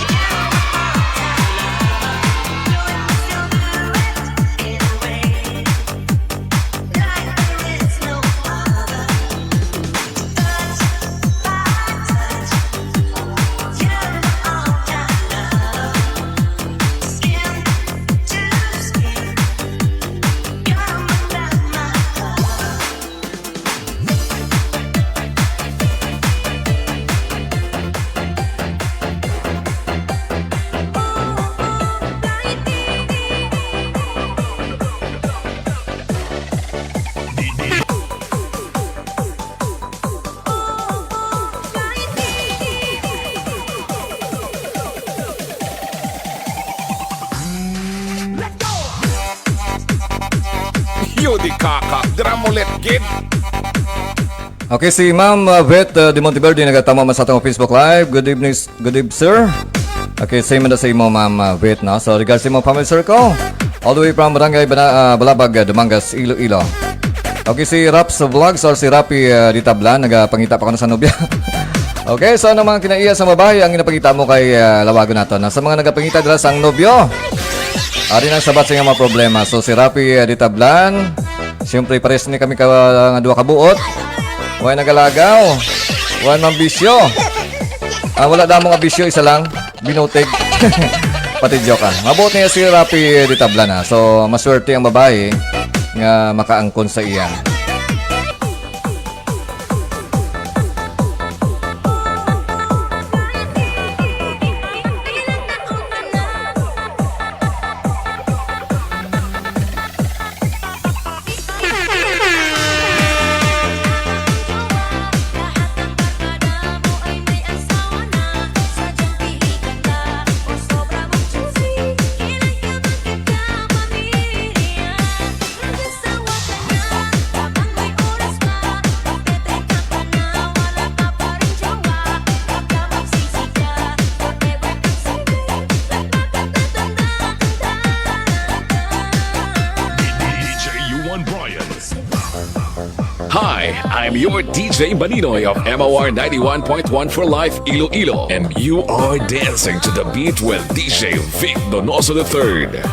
Speaker 5: Yudi kaka, dramulet gid.
Speaker 4: Okay, si Ma'am Vet de Monteverde nagatama man sa atong Facebook Live. Good evening, sir. Okay, same na sa imo Ma'am Vet, no? So, regards sa imo family circle, all the way from Barangay Balabag, Dumangas, Iloilo. Okay, si Raps Vlogs or si Rapi Ditablan, nagapangita pa ko na sa nobya. Okay, so ano mga kinaiya sa babae ang inapangita mo kay lawagon nato. Sa mga nagapangita dala sang nobyo, ari nang sabat sa mga problema. So, si Rapi Ditablan, siyempre pares ni kami nga duha ka buot. Huwag nagalagaw. Huwag mang bisyo. Wala damong bisyo, isa lang. Binutig. Pati joke ah. Mabuti niya si Rapi Ditablan ha. So, maswerte ang babae nga makaangkon sa iya.
Speaker 5: Hi, I'm your DJ Maninoy of MOR 91.1 for Life Iloilo, and you are dancing to the beat with DJ Vic Donoso the Third.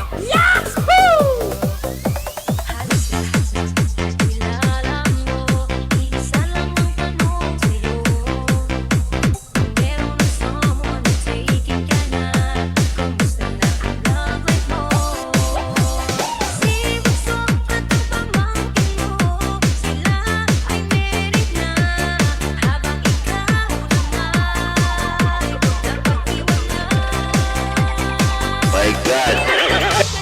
Speaker 6: My God.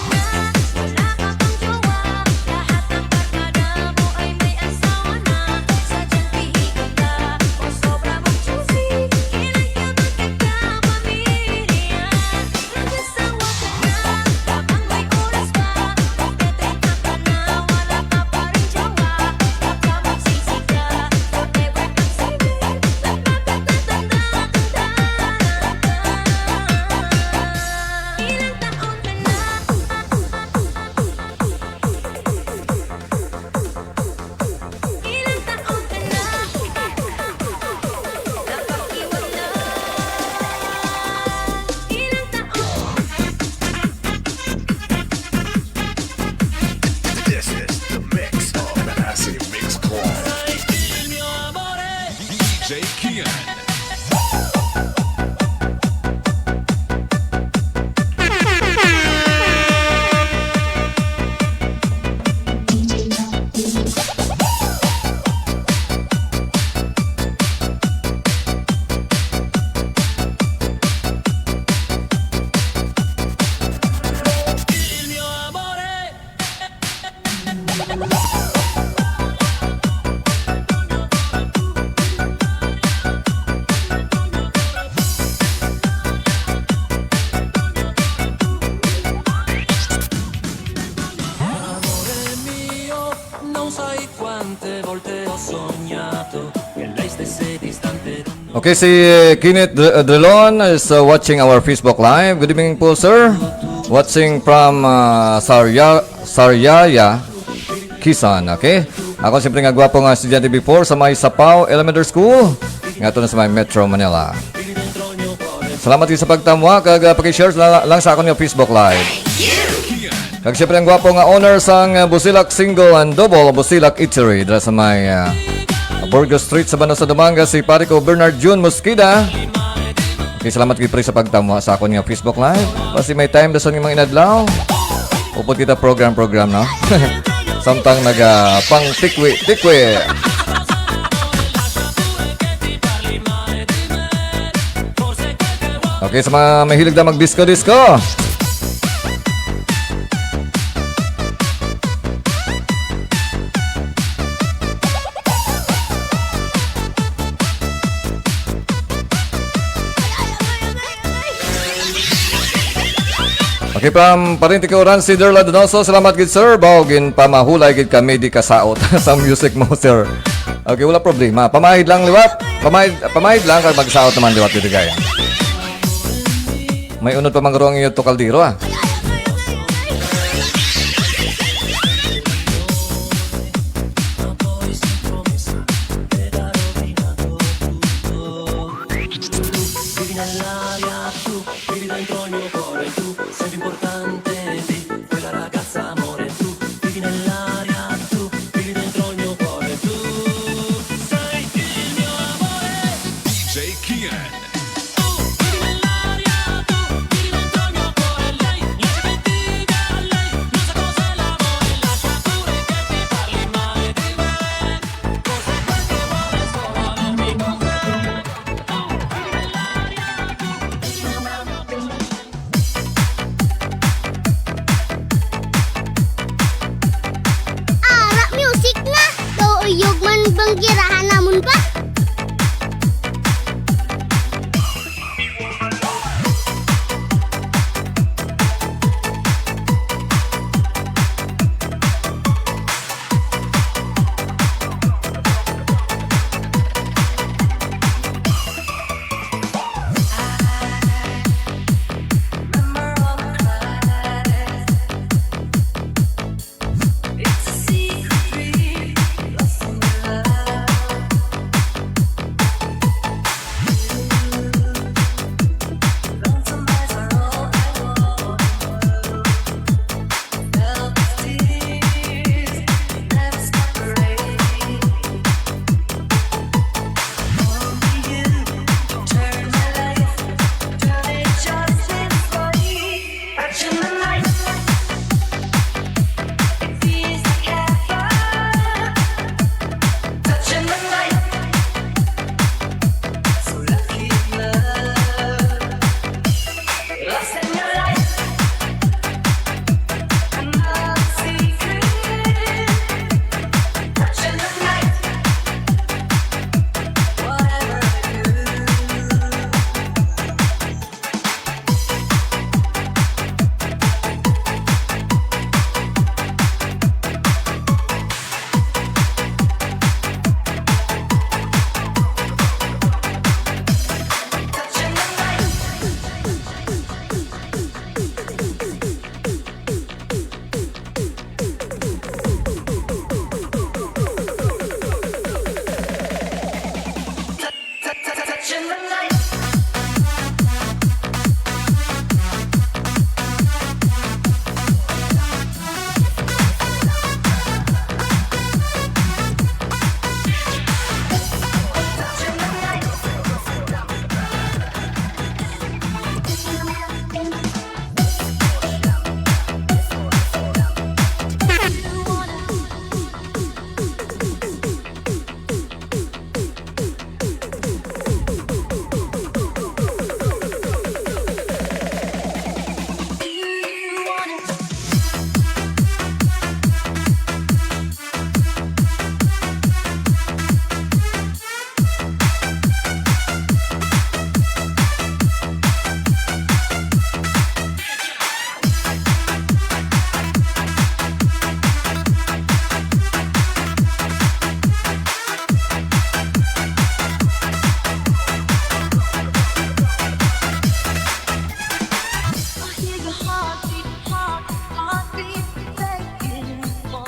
Speaker 4: Okay, si Kenneth Drilon is watching our Facebook Live. Good evening po, sir. Watching from Saryaya, Kisan, okay? Ako siyempre nga gwapo nga estudyante before sa may Sapaw Elementary School. Nga ito na sa may Metro Manila. Salamat din sa pagtamwa. Kag pakishare lang sa akong Facebook Live. Kag siyempre ang gwapo nga owner sang Busilak Single and Double Busilak Eatery dra sa may Burgos Street sa Donoso, Dumangas, si pare ko Bernard June Mosquida. Okay, salamat kayo pre sa pagtamwa sa akong Facebook Live. Kasi may time dason yung mga inadlaw. Upod kita program, no? Samtang pang tikwi. Okay, sa mga mahilig na mag-disco. Okay, parinti ko ran si Derla Donoso. Salamat gid sir. Bawgin pamahulay gid kami di kasaot sa music mo sir. Okay, wala problema. Pamahid lang liwat. Pamahid lang kag magsaot naman liwat dito gaya. May unod pa mangrong iyo to kaldero ah.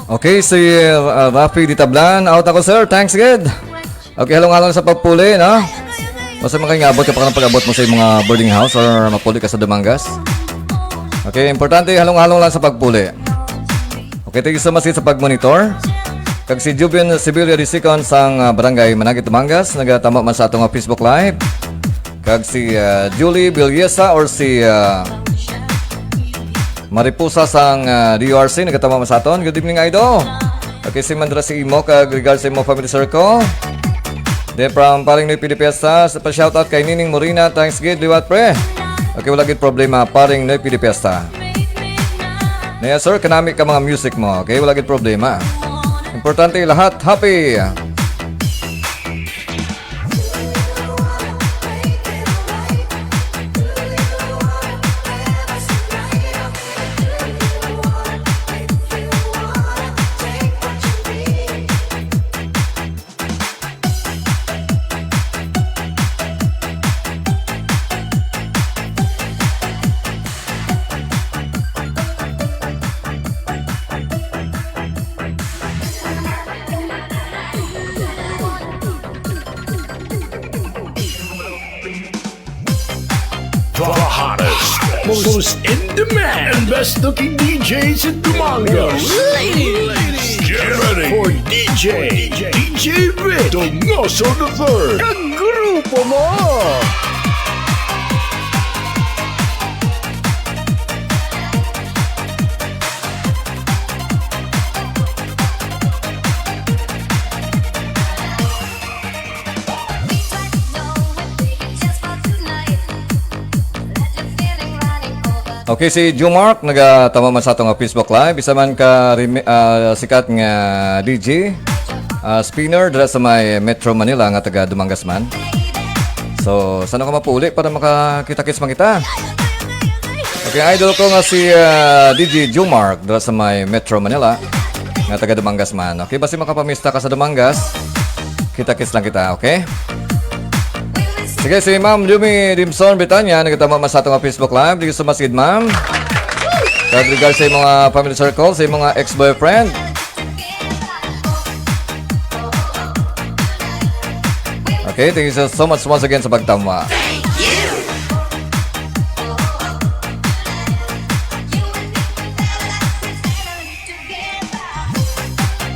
Speaker 4: Okay, si Rafi Ditablan. Out ako, sir. Thanks, good. Okay, halong-halong sa pagpuli, no? Basta makingabot ka pa ng pag-abot mo sa mga boarding house or mapuli ka sa Dumangas. Okay, importante, halong-halong lang sa pagpuli. Okay, thank you so much sa pag-monitor. Kag si Jubian Sibilia Risicon sang barangay Managit, Dumangas. Nagatama man sa atong Facebook Live. Kag si Julie Bilyesa or si Maripusa sang DRC. Nagatama man sa aton. Good evening, Idol. Okay, si Mandra si Imo. Kag regards sa Imo Family Circle. Then from paring Noy Pidipiesta. Pa shoutout kay Nining Morina. Thanks, good. Liwat, pre. Okay, wala gid problema. Paring Noy Pidipiesta. Naya, sir, kanami ka mga music mo. Okay, wala gid problema. Importante lahat happy.
Speaker 2: The hottest, most in demand, and best looking DJs in Dumangas. Ladies, get ready for DJ Vic, Donoso the Third. Ang grupo mo!
Speaker 4: Okay, si Jumark nagatama man sa atong Facebook Live. Isa man ka sikat nga DJ spinner dira sa may Metro Manila nga taga Dumangas man. So, sana ka mapuli para makakita-kits man kita. Okay, idol ko nga si DJ Jumark dira sa may Metro Manila nga taga Dumangas man. Okay, basta makapamista ka sa Dumangas, kita-kits lang kita, okay? Sige, si Ma'am Lumi Dimson Betania, nagatama man sa atong Facebook Live. Thank you so much, ma'am. With regards sa mga family circle, sa mga ex-boyfriend. Okay, thank you so much once again sa pagtama.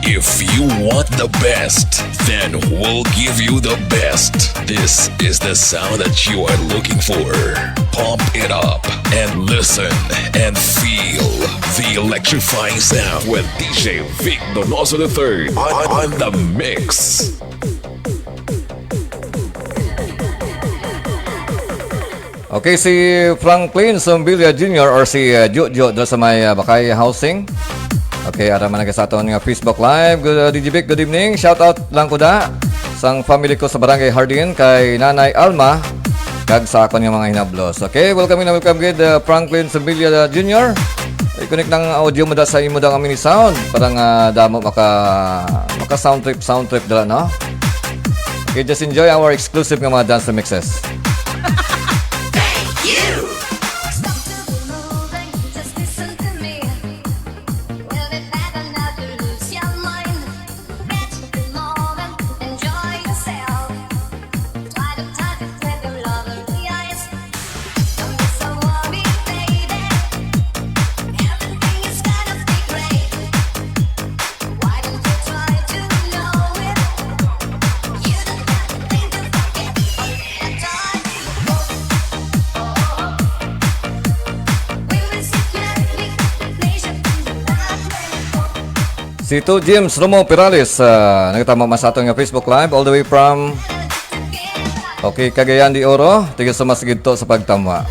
Speaker 2: If you want the best, then we'll give you the best. This is the sound that you are looking for. Pump it up and listen and feel the electrifying sound with DJ Vic Donoso the Third on the mix.
Speaker 4: Okay, si Franklin Sombilia Jr. or si Jojo doon sa may Bakay Housing. Okay, ara man sa aton nga Facebook Live. Good DJ Vic, good evening. Shout out lang ko da sang family ko sa Barangay Hardin kay Nanay Alma kag sa akon nga mga hinablos. Okay, welcome good Franklin Sombilia Jr. I-connect ng audio mo da sa imo da nga mini sound para nga damo maka sound trip dala, no? Okay, just enjoy our exclusive nga mga dance mixes. Si to James Romo Perales, nagtama mas atong nga Facebook Live all the way from Cagayan de Oro. Tiga sa mas gito sa pagtama.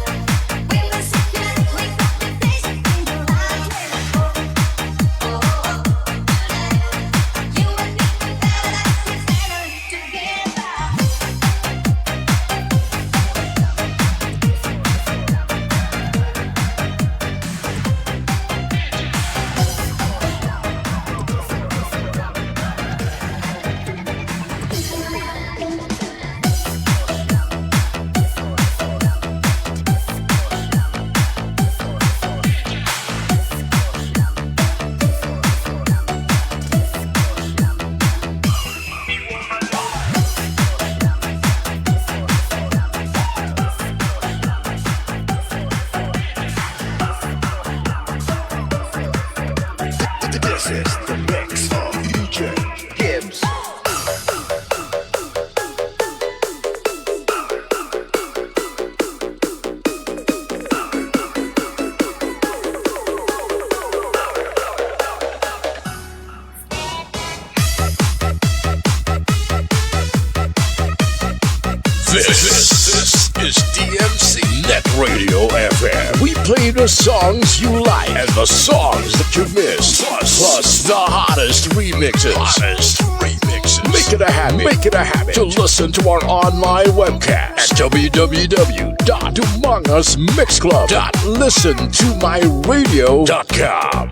Speaker 1: is the mix of DJ Gibbs.
Speaker 2: This is DMC Net Radio FM. We play the songs you like and the songs that you missed. Plus the hottest remixes. Make it a habit to listen to our online webcast at www.humongous.listentomyradio.com.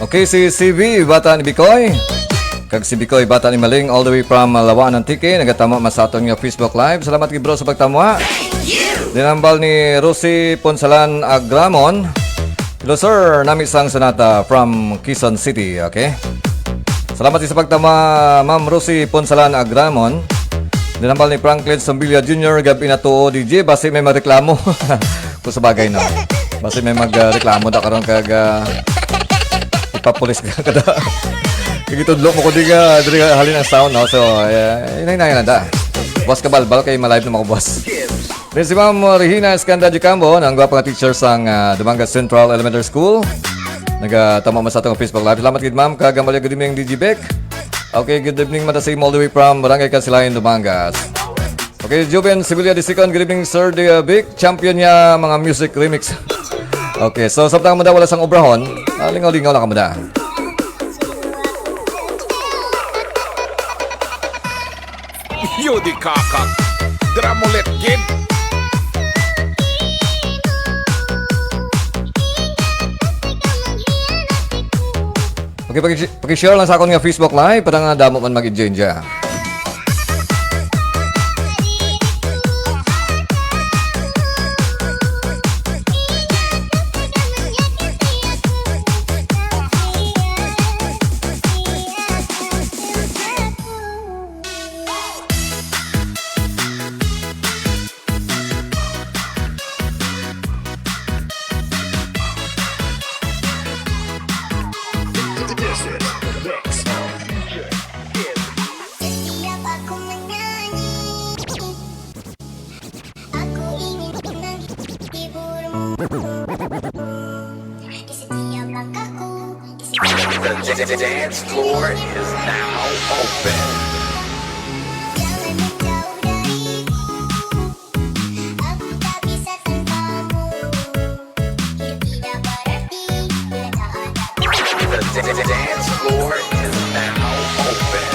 Speaker 4: Okay, si CB, bata ni Bikoy. Kag si Bikoy, bata ni Maling, all the way from Lawaan ng Tiki. Nagatama masaton nga Facebook Live. Salamat kay bro sa pagtamwa. Dinambal ni Rosie Ponsalan Agramon. Hello sir, nami sang Sonata from Quezon City, okay? Salamat sa pagtamwa, Ma'am Rosie Ponsalan Agramon. Dinambal ni Franklin Sombilia Jr. Gabi na to, DJ, basi may magreklamo. Kung sa bagay na. Basi may magreklamo da karon kag papulis ka kada. Kagitudlo mo ko di ka halin ang sound, no? So, inay na da. Boss ka balbal kay malive na mga boss. Then si Ma'am Regina Escanda Jicambo, ang gwapang teacher sang Dumangas Central Elementary School. Nagatama mo sa atong Facebook Live. Salamat kid ma'am, kagamali good evening DJ Beck. Okay, good evening madasim all the way from Barangay Kasilayan, Dumangas. Okay, Juven Sibilia Disikon, good evening Sir Beck. Champion niya mga music remix. Okay, so sabtang mo wala sang obrahon. Lingaw-lingaw lang ka mo da.
Speaker 5: Yo di kakak. Dramulet gid.
Speaker 4: Okay, paki-share lang sa akong nga Facebook Live para nga damo man mag-enjoy dyan.
Speaker 1: The dance floor is now open. The dance floor is now open.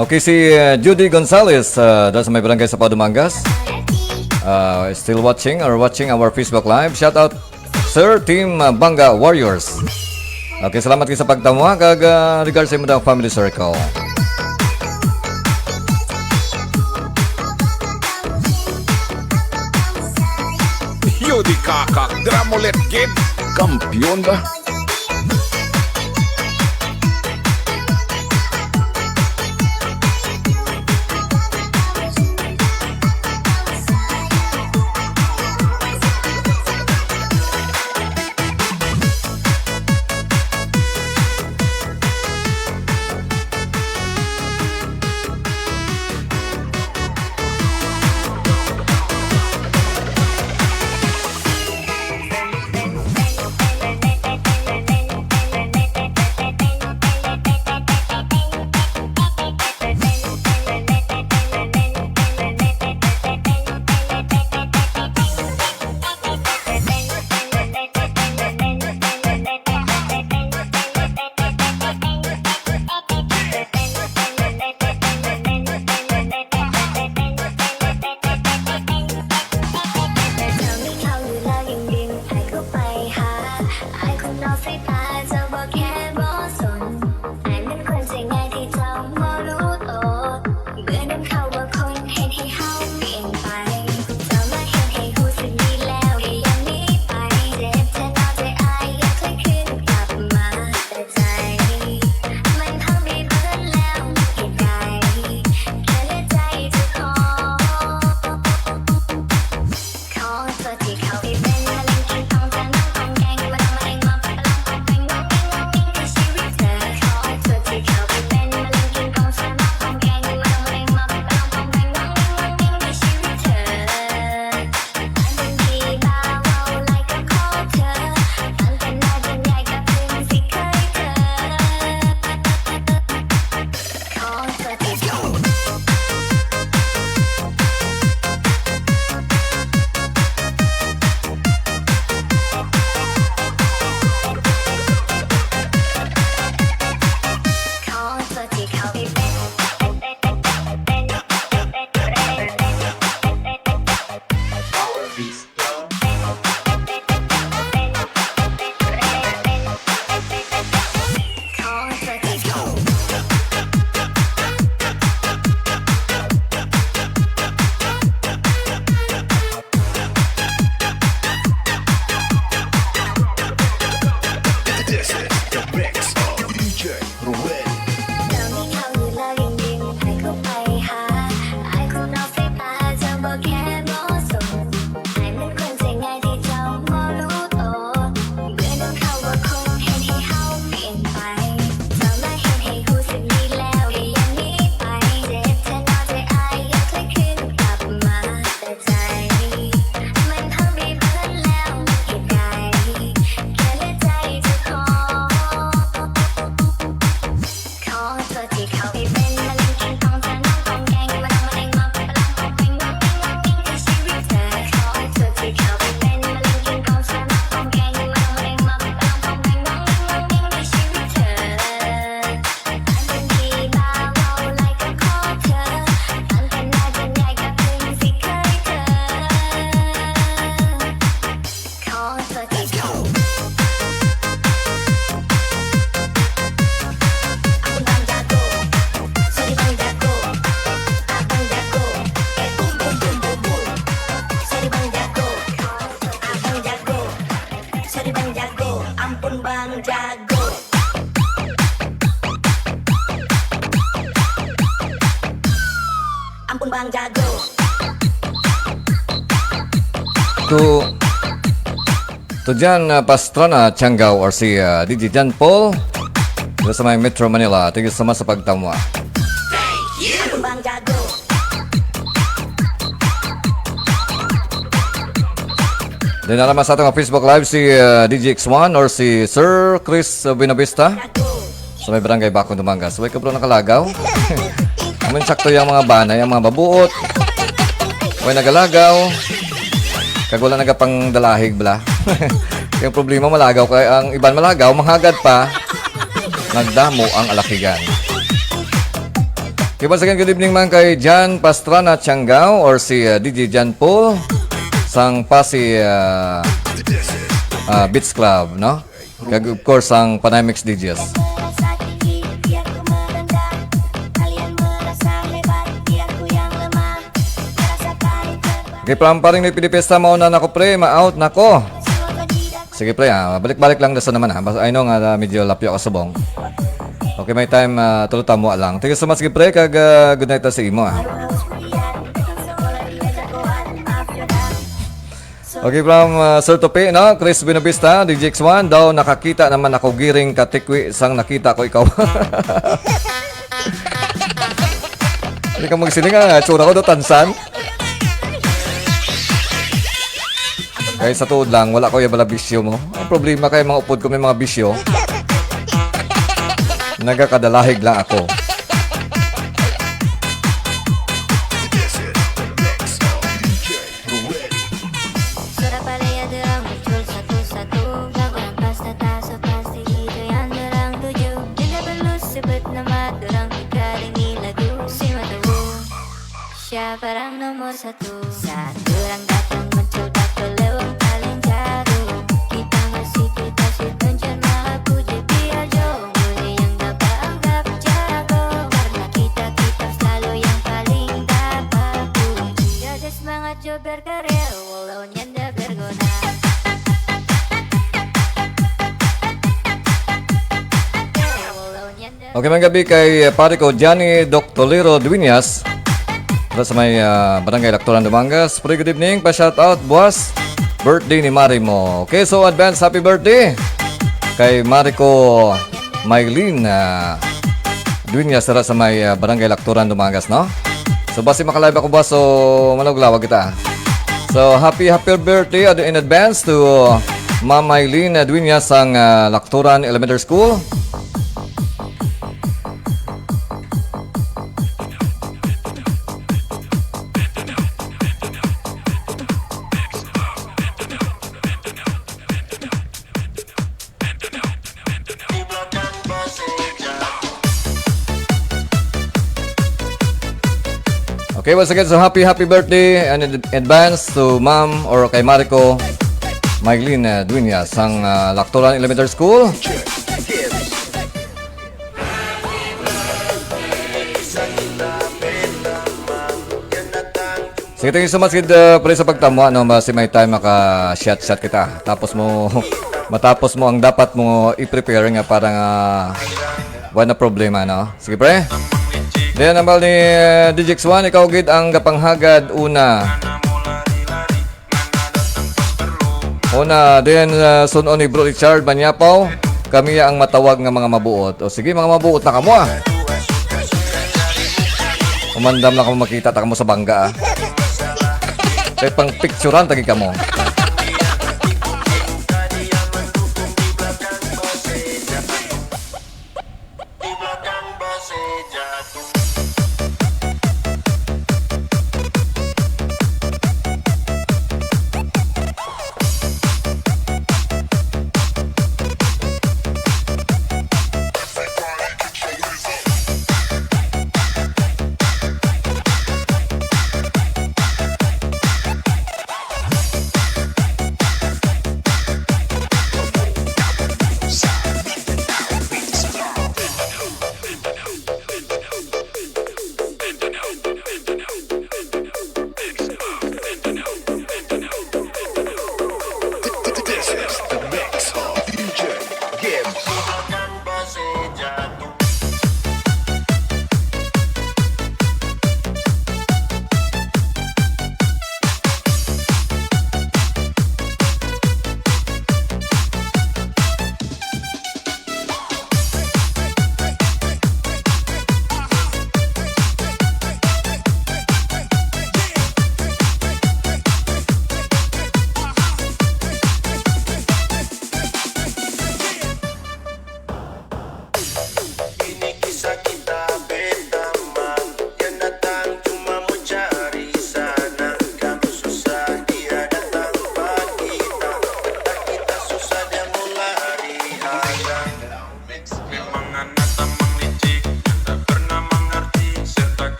Speaker 4: Okay, si Judy Gonzalez doon sa may barangay sa Padumangas. Still watching our Facebook Live. Shout out, Sir Team Banga Warriors. Okay, salamat kayo sa pagtamwa. Kag regards sa imo daw family circle.
Speaker 5: Yo di kakak. Dramulet gid. Kampiyon ba?
Speaker 8: bang jago. Ampun bang jago.
Speaker 4: To Jan Pastrana Tianggao or si DJ Jan Paul dito sa may Metro Manila. Tigil sama sa pagtamwa.
Speaker 8: Ampun bang jago.
Speaker 4: Then naman sa ating Facebook Live si DJ X1 or si Sir Chris Binavista sa may barangay Bakong Dumangas. Uy ka bro nakalagaw. Amin sakto yung mga banay, yung mga babuot. Uy nagalagaw. Kag wala nagapang dalahig bla. Yung problema malagaw kay ang iban malagaw manghagad pa. Nagdamo ang alakigan. Kiba sa good evening man kay Jan Pastrana Tianggao or si DJ Jan Paul sang Pasi Beats Club, no? Kag of course ang REMIX DJs. Okay, pa rin may pinipesta mauna na ko pre, ma-out na ko. Sige pre, balik-balik lang dasa naman ha. I know nga medyo lapyo ka subong. Okay, may time tulutan mo lang. Thank you so much, sige pre, kag good night sa imo ha. Okay, from Sir Tope, no? Chris Binavista, DJ X1, daw nakakita naman ako giring katikwi sang nakita ko ikaw. Hindi ka magsiling nga, tsura ko do tansan. Kaya sa tuod lang, wala ko yung bala bisyo mo. Ang problema kay mga upod ko may mga bisyo. Nagakadalahig lang ako.
Speaker 8: Siya parang nomor satu. Satu lang datang muncul tak pelewang paling jago. Kita masih kita mencar puji biar jauh. Boleh yang dapat anggap jago. Karena kita selalu yang paling dapat puji. Jaga semangat jo berkarya walau nyanda berguna.
Speaker 4: Okay, mga gabi kay pare ko Johnny Doctolero Dueñas. Sa may barangay Lactoran Dumangas. Pre, good evening. Pa-shoutout, boss. Birthday ni Mari mo. Okay, so advance happy birthday kay Mari ko Maylene Dueñas sa may barangay Lactoran Dumangas, no? So, basi makalive ako ba? So, malawag-lawag kita. So, happy birthday in advance to Ma'am Maylene Dueñas ang Lactoran Elementary School. Okay, once again, so happy birthday and in advance to Ma'am or kay Mariko Maylene Dueñas ang Lactoran Elementary School. Sige, thank you so much pre sa pagtamo, no? Basi may time maka-shot kita. Matapos mo ang dapat mo i-prepare nga parang wala problema, no? Sige, pre. Then, nambal ni DJ X1, ikaw gid ang gapanghagad una. Then sunon ni Bro Richard Banyapaw, kami ang matawag nga mga mabuot. O sige, mga mabuot na kamo Umandam na kamo makita ta kamo sa bangga Kaya pang picturean tagi kamo.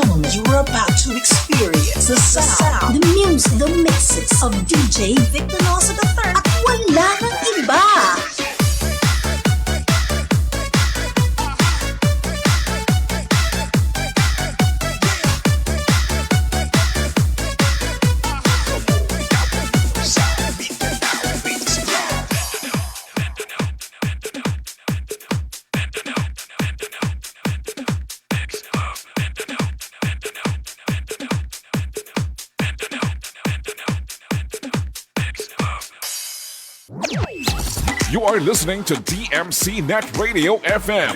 Speaker 3: gentlemen, you are about to experience the sound, the music, the mixes of DJ Vic Donoso III at wala nang iba.
Speaker 5: You are listening to DMC Net Radio FM,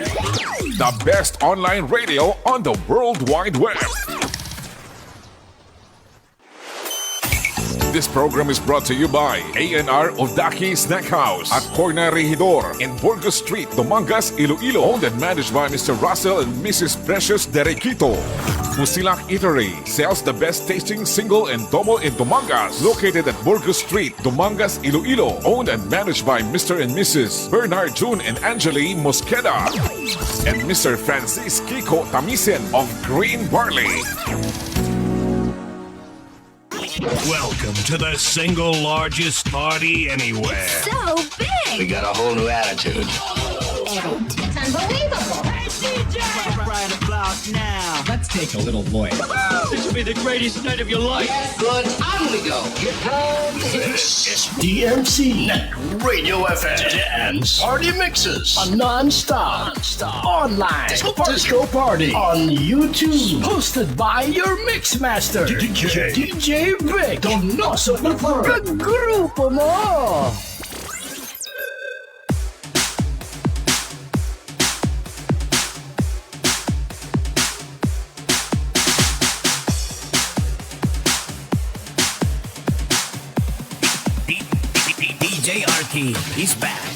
Speaker 5: the best online radio on the World Wide Web. This program is brought to you by A&R Odaki Snack House at Corner Regidor in Burgos Street, Dumangas, Iloilo. Owned and managed by Mr. Russell and Mrs. Precious Derequito. Musilak Eatery sells the best tasting single and double in Dumangas. Located at Burgos Street, Dumangas, Iloilo. Owned and managed by Mr. and Mrs. Bernard June and Angeli Mosqueda. And Mr. Francis Kiko Tamisen of Green Barley.
Speaker 1: Welcome to the single largest party anywhere.
Speaker 8: So big!
Speaker 1: We got a whole new attitude.
Speaker 8: It's unbelievable! Hey, DJ!
Speaker 13: Right about now. Let's take a little voice. This will be the greatest night of your life.
Speaker 1: Good, on we go. This is DMC Net Radio FM. Dance Party Mixes on Non-Stop. Online Disco Party on YouTube. Hosted by your Mixmaster, DJ Vic Donoso III.
Speaker 13: Grupo mo!
Speaker 1: DJ Arky, he's back.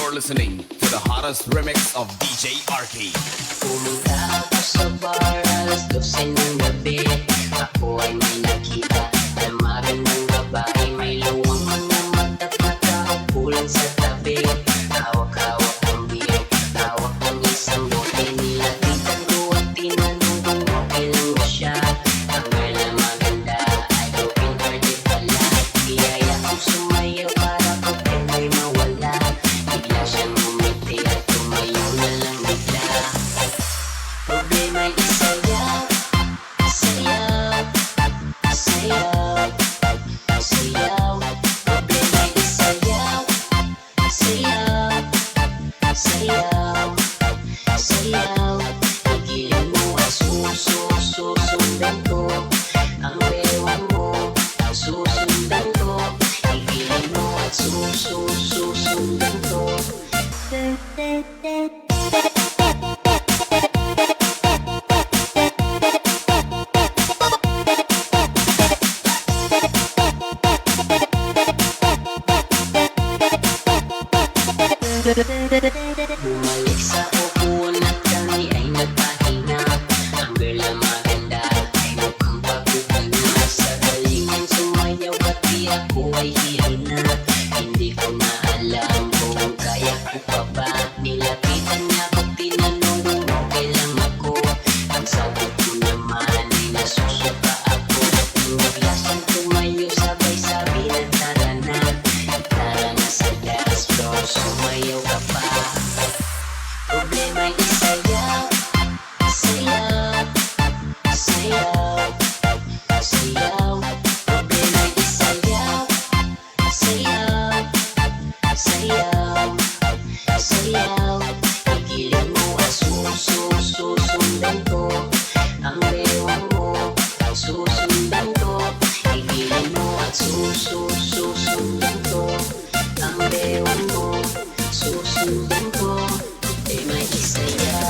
Speaker 14: You're listening to the hottest remix of DJ RK.
Speaker 6: Pumunta ako sa bar, alas 12 ng gabi. Ako ay may nakita na magandang babae. May luwang mga mata, nakaupo lang sa tabi. Hawak-hawak ng beer, hawak ng isang bote. Nilapitan ko at tinanong kung okay lang ba siya. Ang girl na maganda ay broken-hearted pala. Iyaya kong sumayaw para pagkat may mawala. Bigla siyang umiti at tumayo na lang bigla. Problema'y isayaw, sayaw, sayaw, sayaw. Problema'y isayaw, sayaw, sayaw, sayaw. Higilin mo at susundan ko. Ang bewang mo, susundan ko. Higilin mo at susundan ko. Bumalik sa upuan at kami ay nagpahinga. Ang girl na maganda ay mukhang pagkukuha. Sa galingan sumayaw at di ako ay hihina. Hindi ko na alam kung kaya ko pa ba. Nilapitan niya ako, tinanong kung okay lang ako. Ang sagot ko naman ay nasusuka ako. Bigla siyang tumayo, sabay sabi na tara na. Tara na sa dance floor, sumayaw ka pa. Problema'y isayaw, sayaw, sayaw, sayaw. Problema'y isayaw, sayaw, sayaw, sayaw. Higilin mo at susundan ko. Ang bewang mo, susundan ko. Higilin mo at susundan ko. Ang bewang mo, susundan ko. Problema'y isayaw.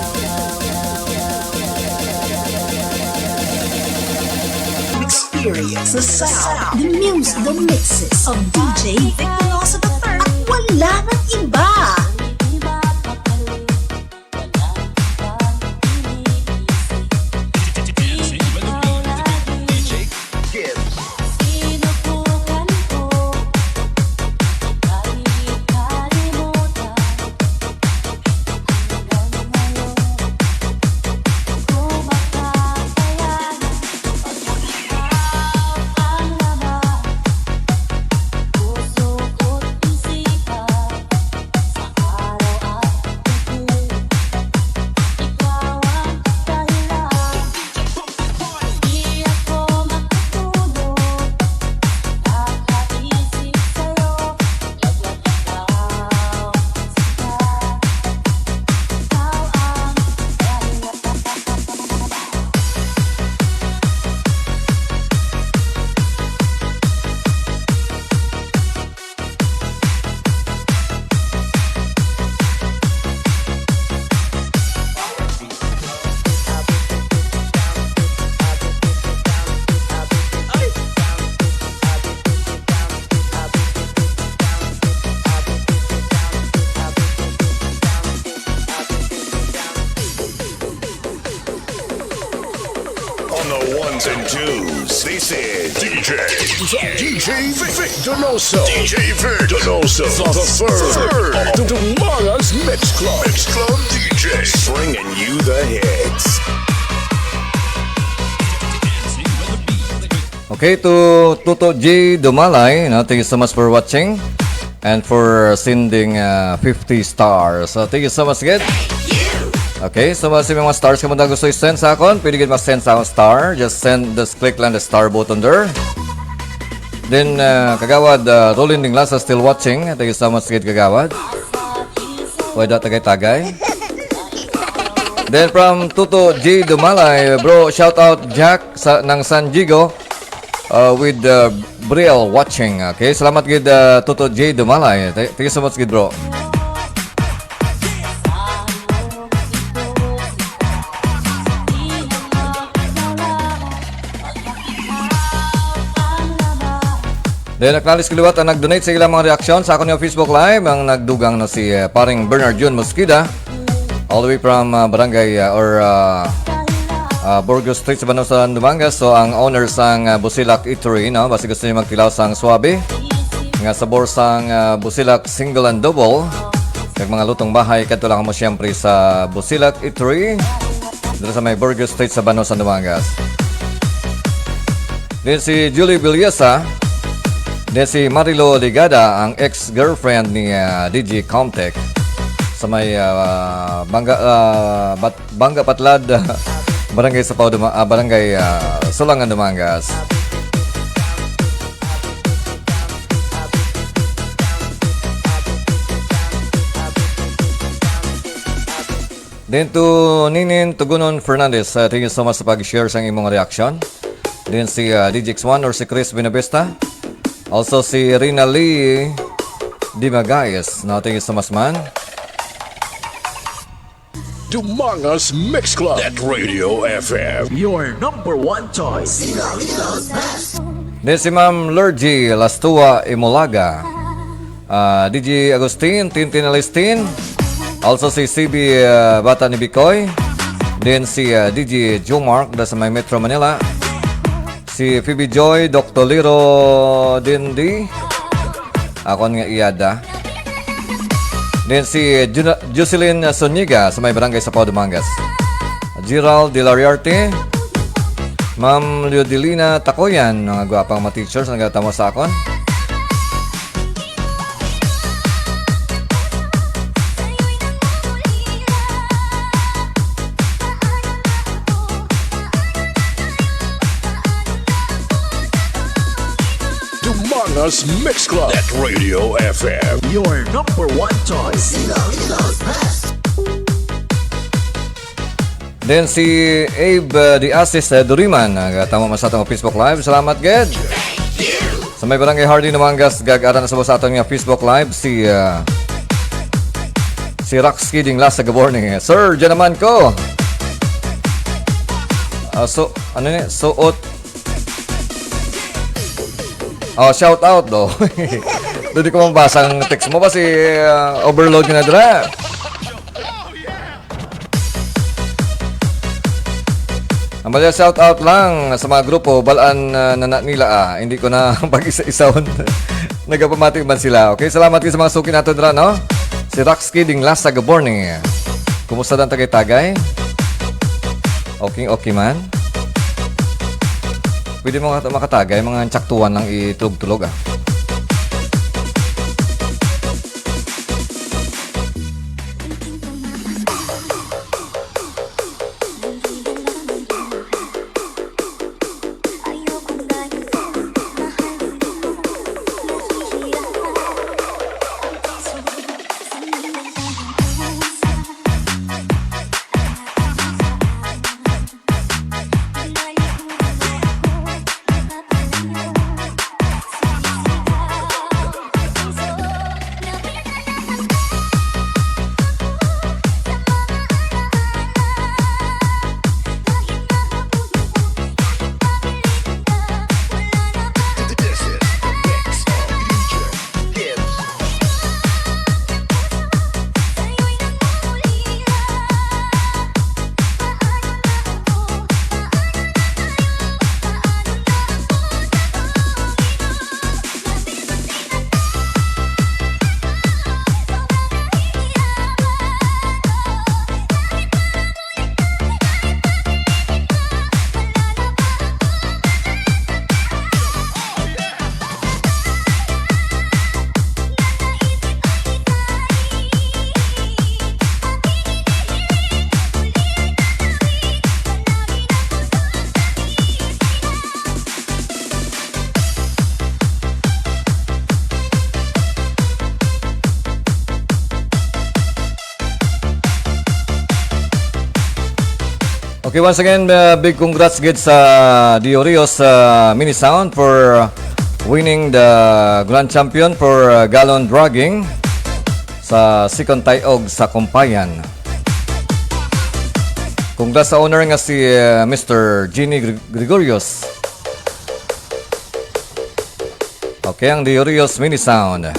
Speaker 3: Experience the sound, the music, the mixes of DJ Victor Nosa the Third. At wala nang iba.
Speaker 1: On the ones and twos, this is DJ Donoso. DJ Donoso the third of tomorrow's Mix Club. Mix Club DJ, bringing you the hits.
Speaker 4: Okay, to Tuto J. Dumalay, thank you so much for watching and for sending 50 stars. So, thank you so much, good. Okay, so sa mga stars ka mo na gusto i-send sa akon, pwede ka ma-send sa akong star. Just click lang the star button there. Then, kagawad, Rolling Dinglasa still watching. Thank you so much, good kagawad. Pwede tagay-tagay. Then, from Tuto J. Dumalay, bro, shout out Jack ng San Diego with Briel watching. Okay, salamat good Tuto J. Dumalay. Thank you so much, good bro. Then acknowledge kaliwat ang nag-donate sa ilang mga reaksyon sa akong yung Facebook Live. Ang nagdugang na si paring Bernard June Mosquida all the way from Barangay Burgos Street sa Donoso, Dumangas. So ang owners sang Busilak Eatery, no? Basta gusto niyo magtilaw sang suwabe nga sabor sang Busilak Single and Double. Kag mga lutong bahay kadto lang mo siyempre sa Busilak Eatery dito sa may Burgos Street sa Donoso, Dumangas. Then si Julie Villesa. Then si Marilo Ligada, ang ex-girlfriend ni DJ Comtech sa may Bangga Patlad, Barangay Sapaw, Barangay Sulangan, Dumangas. Then to Ninin Tugunon Fernandez, thank you so much sa pag-share sa imong reaction. Then si DJ X1 or si Chris Binabesta. Also si Rina Lee Dimagayes. Now, thank you so much, man.
Speaker 2: Dumangas Mix Club at Radio FM.
Speaker 13: Your number one choice.
Speaker 4: Then si Ma'am Lurgy Lastua Imolaga. DJ Agustin, Tintin Alistin. Also si CB Bata ni Bicoy. Then si DJ Joe Mark da sa may Metro Manila. Si Phoebe Joy, Dr. Liro Dindi. Ako nga iyada. Then si Jocelyn Soniga sa may Barangay Sapaw, Dumangas. Gerald Dilariarte. Ma'am Leodilina Takoyan, mga gwapang mga teachers na nagatamo sa akon.
Speaker 2: Dumangas Mix Club at Radio FM.
Speaker 13: Your number one choice.
Speaker 4: Then si Abe the Assist Duriman, tama mo sa atong Facebook Live. Salamat, Ged. Sa may Barangay Hardy, Dumangas, gag-aran na sa atong Facebook Live si Rox Kidding last sa Gaborning. Sir, dyan naman ko. Shout out do. Doon di ko mabasa ang text mo ba si overload ka na dira. Ang bala shout out lang sa mga grupo balaan na nila hindi ko na pag-isa-isaon. Nagapamati man sila. Okay, salamat kayo sa mga suki natin dira, no? Si Rox Kidding last sa Gaborning. Kumusta dan tagay-tagay? Okay man. Pwede mo makatagay, mga tsaktuan lang itulog-tulog ah. Okay, once again, big congrats again sa Dio Rios Mini Sound for winning the Grand Champion for Gallon Dragging sa second Tayog sa Kumpayan. Congrats sa owner nga si Mr. Gini Gregorios. Okay, ang Diorios Mini Sound.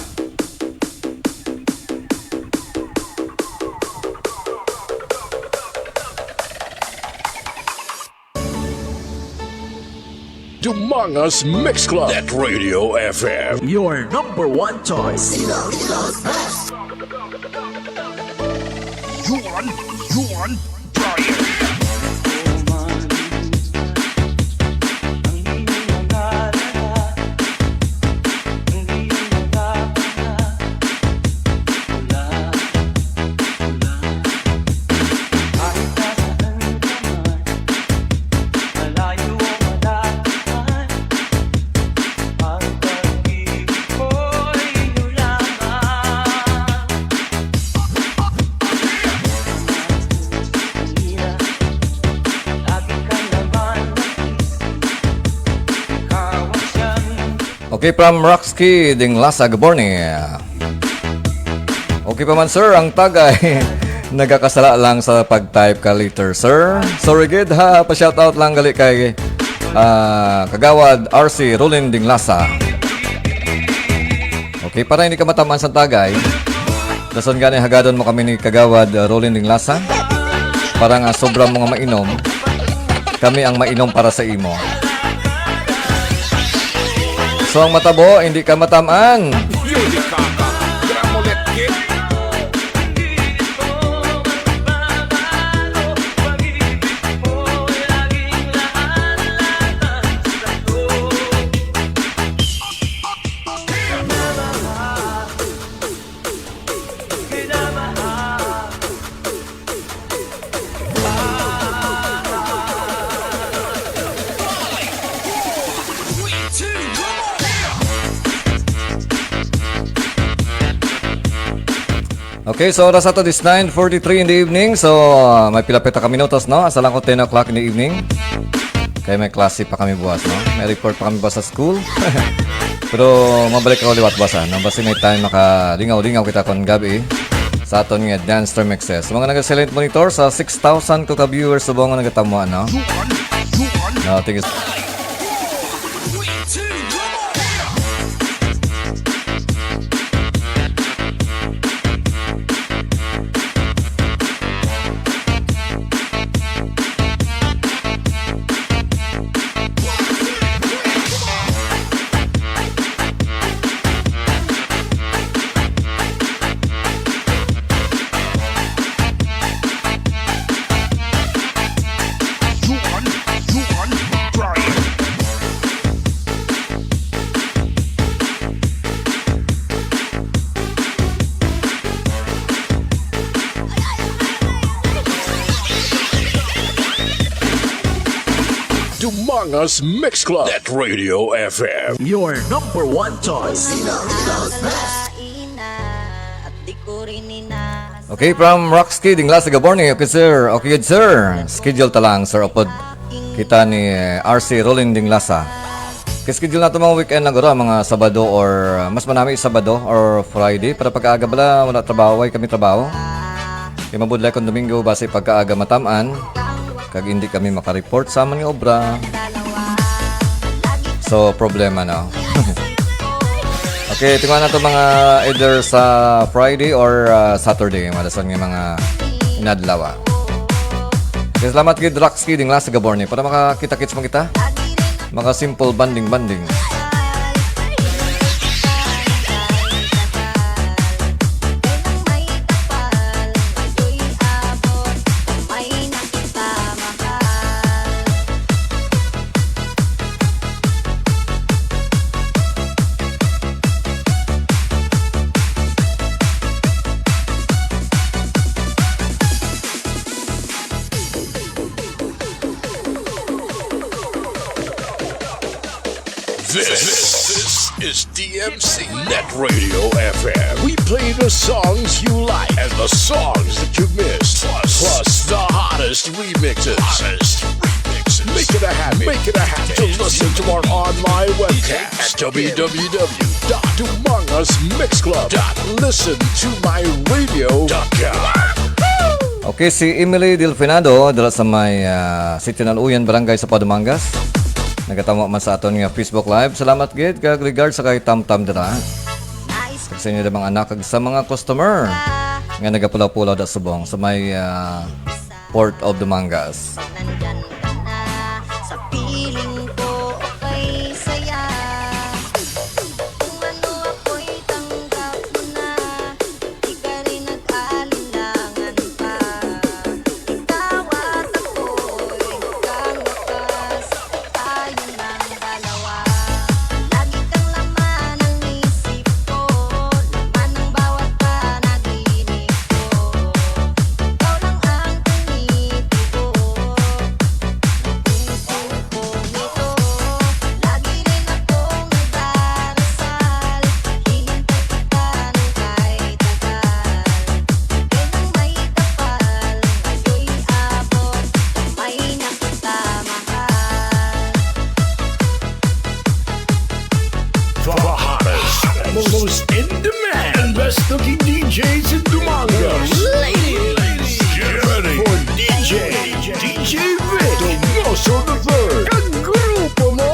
Speaker 2: Dumangas Mix Club. Net Radio FM.
Speaker 13: Your number one choice.
Speaker 2: Yuan, Brian.
Speaker 4: Okay, from Roxky ding Lasa Gaborni. Okay pa man sir, ang tag ay nagkakasala lang sa pag-type ka later sir. Sorry gid ha, pa-shoutout lang gali kay Kagawad RC Rolling ding Lasa. Okay, para hindi ka matamaan sa tagay, dason gani hagadon mo kami ni Kagawad Rolling ding Lasa. Para nga sobrang mga mainom, kami ang mainom para sa imo. So ang matabo, hindi ka matamaan. Okay, so oras ato is 9:43 in the evening. So may pila-pita ka minutos, no? Asa lang ko 10 o'clock in the evening. Kaya may klase pa kami bukas, no? May report pa kami bukas sa school. Pero mabalik ako liwat bukas, no? Basta may time makalingaw-lingaw kita kon gabi sa aton nga dance remixes. Mga nag-silent monitor sa 6,000 ko ka-viewers sa buong nagatamuan, no? No, thank you.
Speaker 2: Dumangas Mix Club. Net Radio FM.
Speaker 13: Your number one choice.
Speaker 4: Okay, from Roxky ding Lasa Gaborni. Okay sir, okay good sir. Schedule talang sir upod kita ni RC Rolling ding Lasa. Schedule na ito mga weekend na guro, mga Sabado or mas manami Sabado or Friday. Para pagkaaga bala, wala trabaho, ay kami trabaho. Kaya mabudlay kong Domingo, base pagkaaga matamaan. Kag hindi kami makareport sa aming obra. So, problema na. Okay, tingnan na ito mga either sa Friday or Saturday. Madasan ng mga inadlawa. Okay, salamat kay Roxky ding Lasa Gaborni. Para makakita-kits mo kita. Mga simple banding-banding.
Speaker 2: This is DMC Net Radio FM. We play the songs you like and the songs that you missed. Plus the hottest remixes. Make it a habit to listen to our online webcast at www.dumangasmixclub.listentomyradio.com.
Speaker 4: Okay, si Emily Delfinado dala sa may City ng Uyan Barangay sa Padumangas. nagatama man sa aton nga Facebook Live. Salamat gid kag regard sa kay Tam dira. Kag sa inyo mga anak kag sa mga customer nga nagapulaw-pulaw da subong sa may Port of Dumangas.
Speaker 15: Nandyan ka na, sa piling ko okay saya. Kung ano ako'y tanggap mo na, di ka rin nag-alinlangan pa. Ikaw at ako'y magkangwakas, tayo ng dalawa. Lagi kang laman ng isip ko, laman ng bawat panaginip ko. Ikaw lang ang tumitiko, puso kong ito. Lagi rin akong nagdarasal, hihintay kita ng kahit tagal. Ika'y nang may kapal, ngayon'y abot, kamay na kita mahal.
Speaker 2: The hottest, most in demand, best looking DJs in Dumangas. Ladies, get ready for DJ Vic, Donoso the third. Ang grupo mo!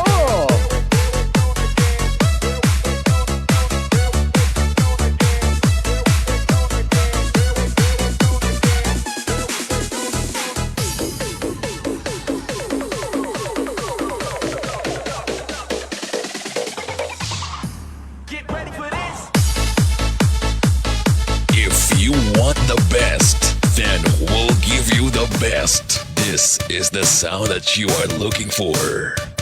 Speaker 2: If you want the best, then we'll give you the best. This is the sound that you are looking for.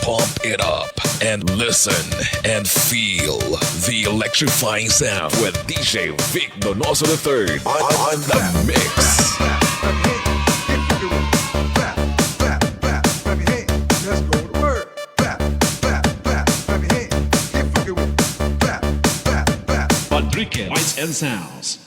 Speaker 2: Pump it up and listen and feel the electrifying sound with DJ Vic Donoso the third on the mix.
Speaker 13: Rodriguez Lights and Sounds.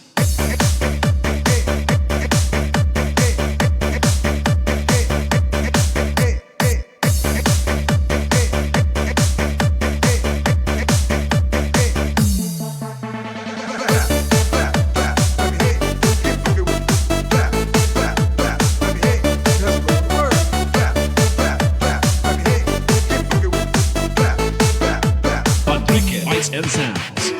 Speaker 13: Rodriguez Lights and Sounds.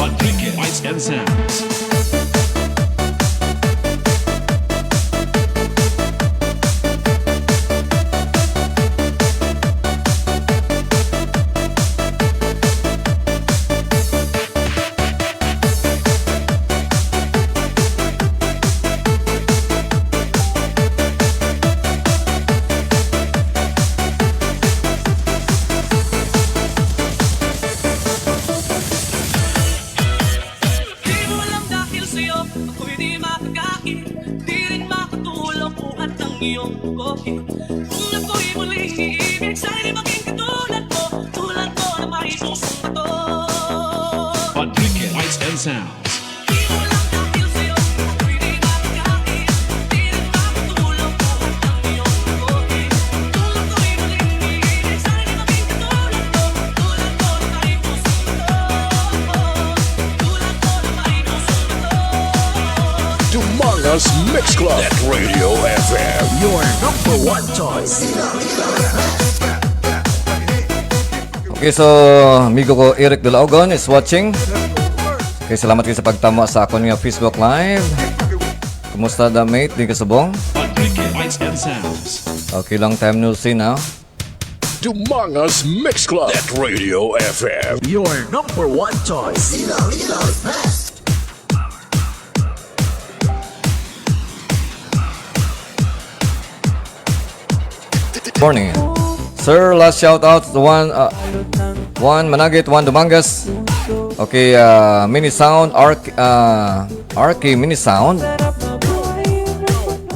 Speaker 13: Rodriguez Lights and Sounds.
Speaker 16: Kung ako'y muling iibig, sana'y maging katulad mo, tulad mo na may pusong bato.
Speaker 13: Rodriguez Lights and Sounds.
Speaker 2: Dumangas Mix Club at Radio FM, your number one choice.
Speaker 4: Okay, so amigo ko Eric Dulaogon is watching. Okay, salamat kayo sa pagtamo sa akong nga Facebook Live. Kumusta da mate? Di ka subong? Okay, long time no see now.
Speaker 2: Dumangas Mix Club at Radio FM.
Speaker 13: Your number one choice.
Speaker 4: Morning. Sir, last shout out to one Managit, one Dumangas. Okay, Mini Sound, RK Mini Sound,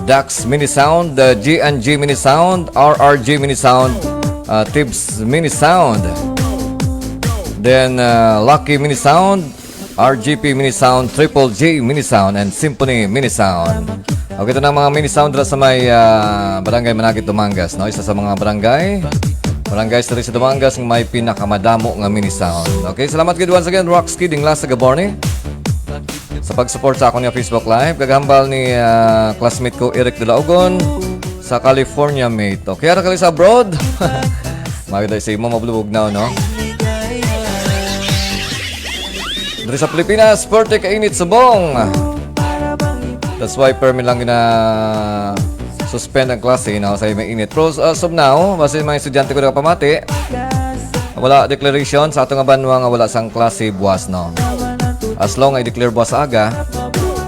Speaker 4: Dax Mini Sound, G&G Mini Sound, RRG Mini Sound, Tibbs Mini Sound, then Lucky Mini Sound, RGP Mini Sound, Triple J Mini Sound, and Symphony Mini Sound. Okay, ito na mga mini sound sa may barangay Managit, Dumangas, no? Isa sa mga barangay sa Dumangas ng may pinakamadamo nga mini sound. Okay, salamat good once again, Rocks Kidding Last sa Gaborne sa pag-support sa akong nga Facebook Live. Gagambal ni classmate ko Eric Dulaogon sa California, mate. Okay, ara kali sa abroad. Maganda sa imo mablubog now, no? Dari sa Pilipinas, porte kainit subong. That's why permi lang na suspend ang klase, no? Sa may init. Pero as of now, basta mga estudyante ko na kapamati, wala declaration sa atong banwa nga wala sang klase buwas, no? As long ay declare buwas aga.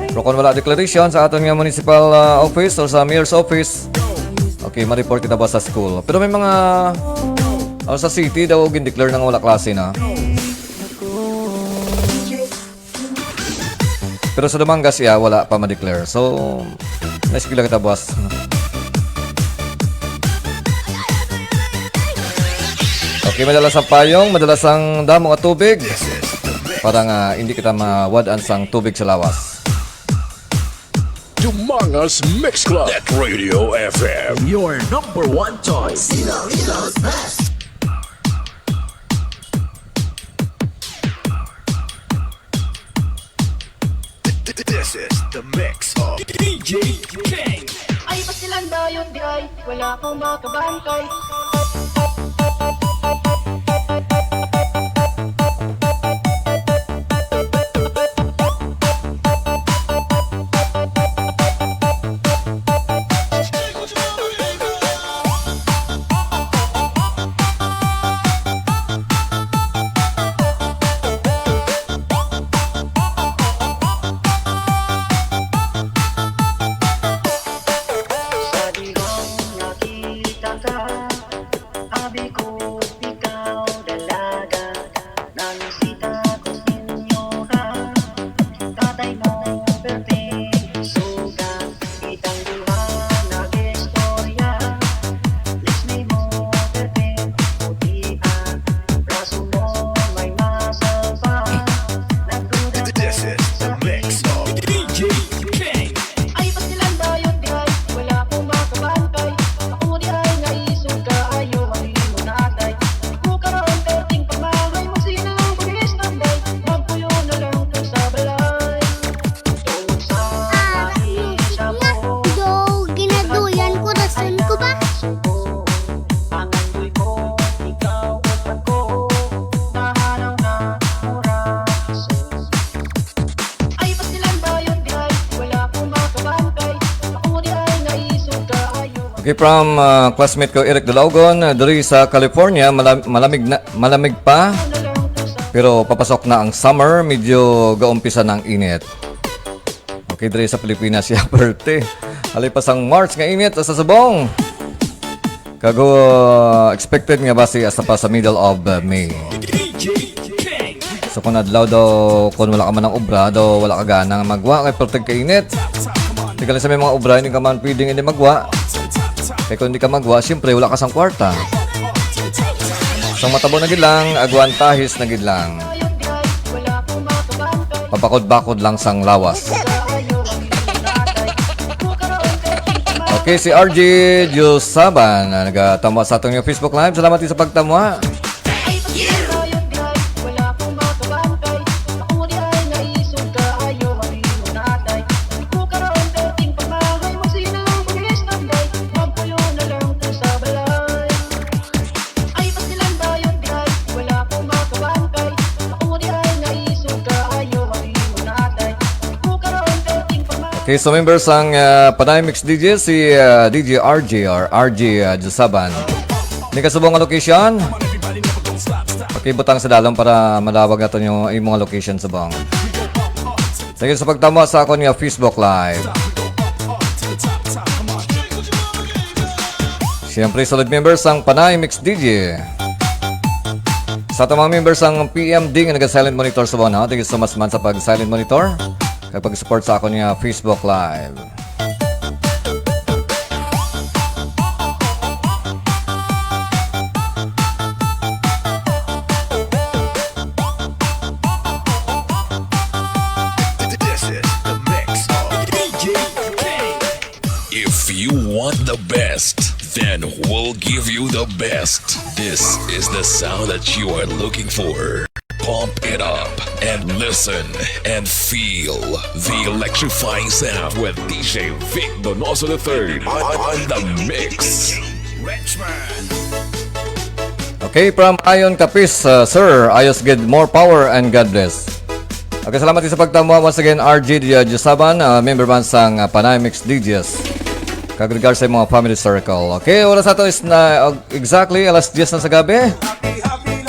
Speaker 4: Pero kung wala declaration sa atong nga municipal office or sa mayor's office, okay, ma-report kita ba sa school. Pero may mga sa city daw gin-declare na nga wala klase, no? Pero sa Dumangas, wala pa ma-declare. So, nasikila kita, boss. Okay, madalas ang payong, madalas ang damo at tubig. Para nga hindi kita mawadaan sang tubig sa lawas.
Speaker 2: Dumangas Mix Club at Radio FM.
Speaker 13: Your number one choice. Best.
Speaker 2: This is the mix of DJ King.
Speaker 16: Ay, ba't silang dayon di ay wala akong makabangkay.
Speaker 4: Okay, from classmate ko Eric Dulaogon, dari sa California, malamig pa. Pero papasok na ang summer, medyo gaumpisa ng init. Okay, dari sa Pilipinas siya perte. Halipas ang March nga init sa subong. Kago expected nga basi hasta pa sa middle of May. So kung adlaw daw, kung wala ka man ng obra, daw wala ka ganang magwa, kay perte kainit. Hindi ka lang sa may mga obra, hindi ka man pwedeng hindi magwa. Kaya kung hindi ka magwa, siyempre wala ka sang kwarta. Sang matabo na gid lang, agwan tahis na gid lang. Papakod-bakod lang sang lawas. Okay, si RJ Josaban na nagtamo sa atong Facebook Live. Salamat din sa pagtamo. Okay, so members ang REMIX DJ, si DJ RJ or RJ Jusaban. Hindi ka subong nga location. Okay, butang sa dalong para malawag natin yung mga location subong. Sige sa pagtamo sa akong Facebook Live. Siyempre, solid members ang REMIX DJ. Sa mga members ang PMD nga nag-silent monitor subong na. Thank you so much man sa pag-silent monitor. Kapag support sa ako niya Facebook Live.
Speaker 2: If you want the best, then we'll give you the best. This is the sound that you are looking for. Pump it up and listen and feel the electrifying sound with DJ Vic Donoso III on the mix.
Speaker 4: Okay, from Ayon Kapis, sir, ayos good, more power and God bless. Okay, salamat sa pagtamo. Once again, RJ Jusaban, member man sang REMIX DJs. Kagregar sa mga family circle. Okay, oras ato is na exactly alas 10 na sa gabi.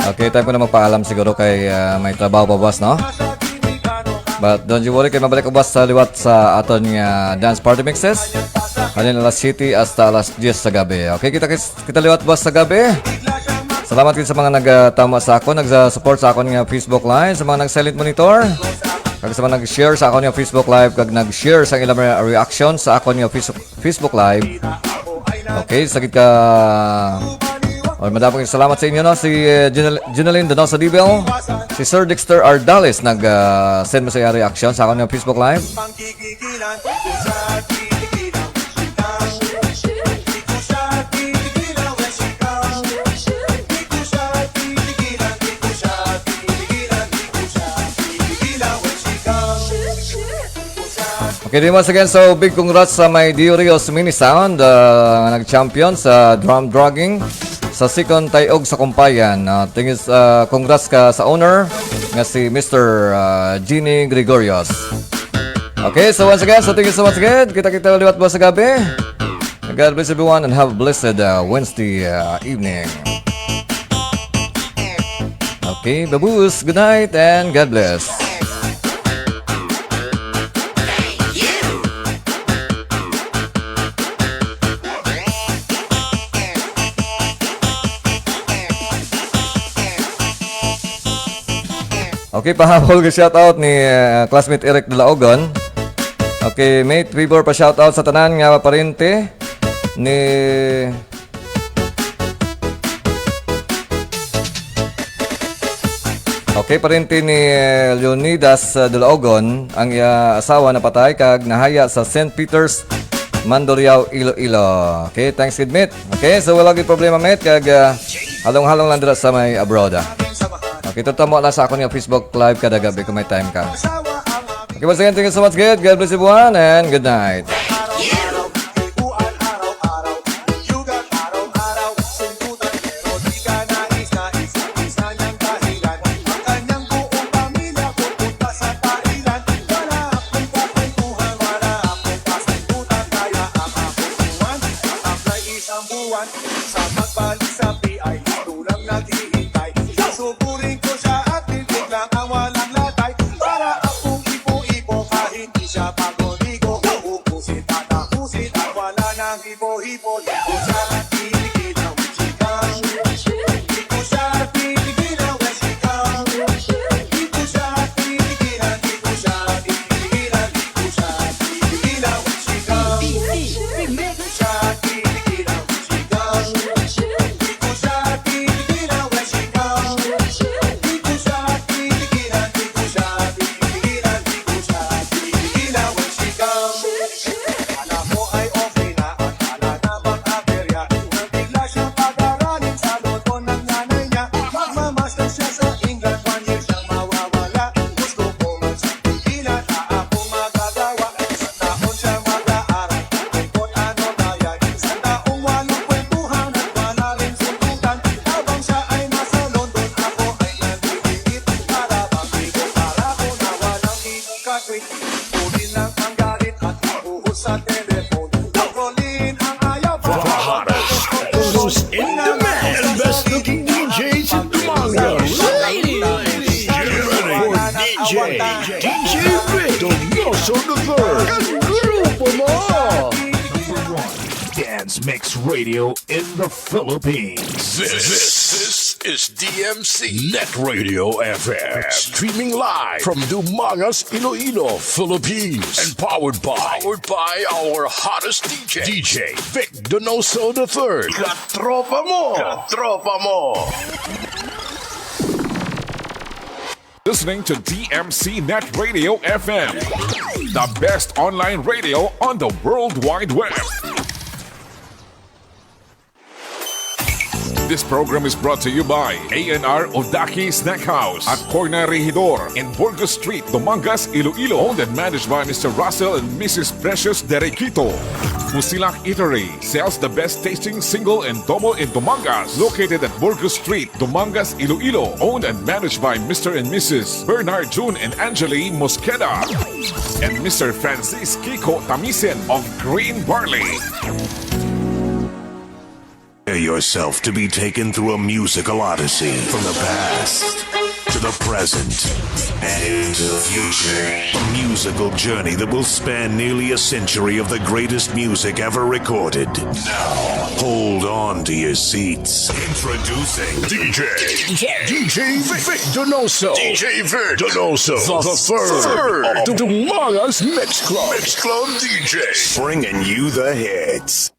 Speaker 4: Okay, time ko na magpaalam siguro kay may trabaho pa boss, no? But don't you worry, kay mabalik ko boss sa liwat sa aton nga dance party mixes. Kanina alas 7 hasta alas 10 sa gabi. Okay, kita liwat boss sa gabi. Salamat din sa mga nagtama sa ako, nag-support sa akon nga Facebook Live, sa mga nag-silent monitor, kag sa mga nag-share sa akon nga Facebook Live, kag nag-share sa ilang reaction sa akon nga Facebook Live. Okay, sagit ka. Madaming salamat sa inyo, no? Si Junaline Donoso Dibel, si Sir Dexter Ardales nag-send mo sa reaction sa akong Facebook Live. Okay, once again, so big congrats sa may Diorios Mini Sound, nag-champion sa drum drugging sa second tayog sa kumpayan. Tingis, congrats ka sa owner nga si Mr. Gini Gregorios. Okay, so once again, so thank you so much again. Kita-kita ulit ba sa gabi. God bless everyone and have a blessed Wednesday evening. Okay, baboos, good night and God bless. Okay, pahabol ko shoutout ni classmate Eric de la Ogon. Okay, mate, favor pa shoutout sa tanan nga parente ni Okay, parente ni Leonidas de la Ogon, ang asawa na patay kag nahaya sa St. Peter's, Mandurriao, Iloilo. Okay, thanks good mate. Okay, so wala gid problema mate kag halong-halong lang dira sa may abroad. Okay, tutamo lang sa akong Facebook Live kada gabi kung may time ka. Okay, once again, thank you so much, good. God bless everyone and good night.
Speaker 10: Para akong ipo-ipo kahit di siya pagodigo. Uubusin
Speaker 1: Donoso the Third. Grupo mo!
Speaker 2: Dance Mix Radio in the Philippines. This is DMC Net Radio FM. Streaming live from Dumangas, Iloilo, Philippines. And powered by our hottest DJ Vic Donoso the Third. Katropa mo! Katropa mo!
Speaker 5: Listening to DMC Net Radio FM, the best online radio on the World Wide Web. This program is brought to you by A&R Odaki Snack House at Corner Regidor in Burgos Street, Dumangas, Iloilo. Owned and managed by Mr. Russell and Mrs. Precious Derequito. Musilak Eatery sells the best tasting single and double in Dumangas. Located at Burgos Street, Dumangas, Iloilo. Owned and managed by Mr. and Mrs. Bernard June and Angeli Mosqueda. And Mr. Francis Kiko Tamisen of Green Barley.
Speaker 1: Prepare yourself to be taken through a musical odyssey from the past to the present and into the future. A musical journey that will span nearly a century of the greatest music ever recorded. Now, hold on to your seats. Introducing DJ Vic Donoso. DJ Vic Donoso, the third of the Dumangas Mix Club DJ. Bringing you the hits.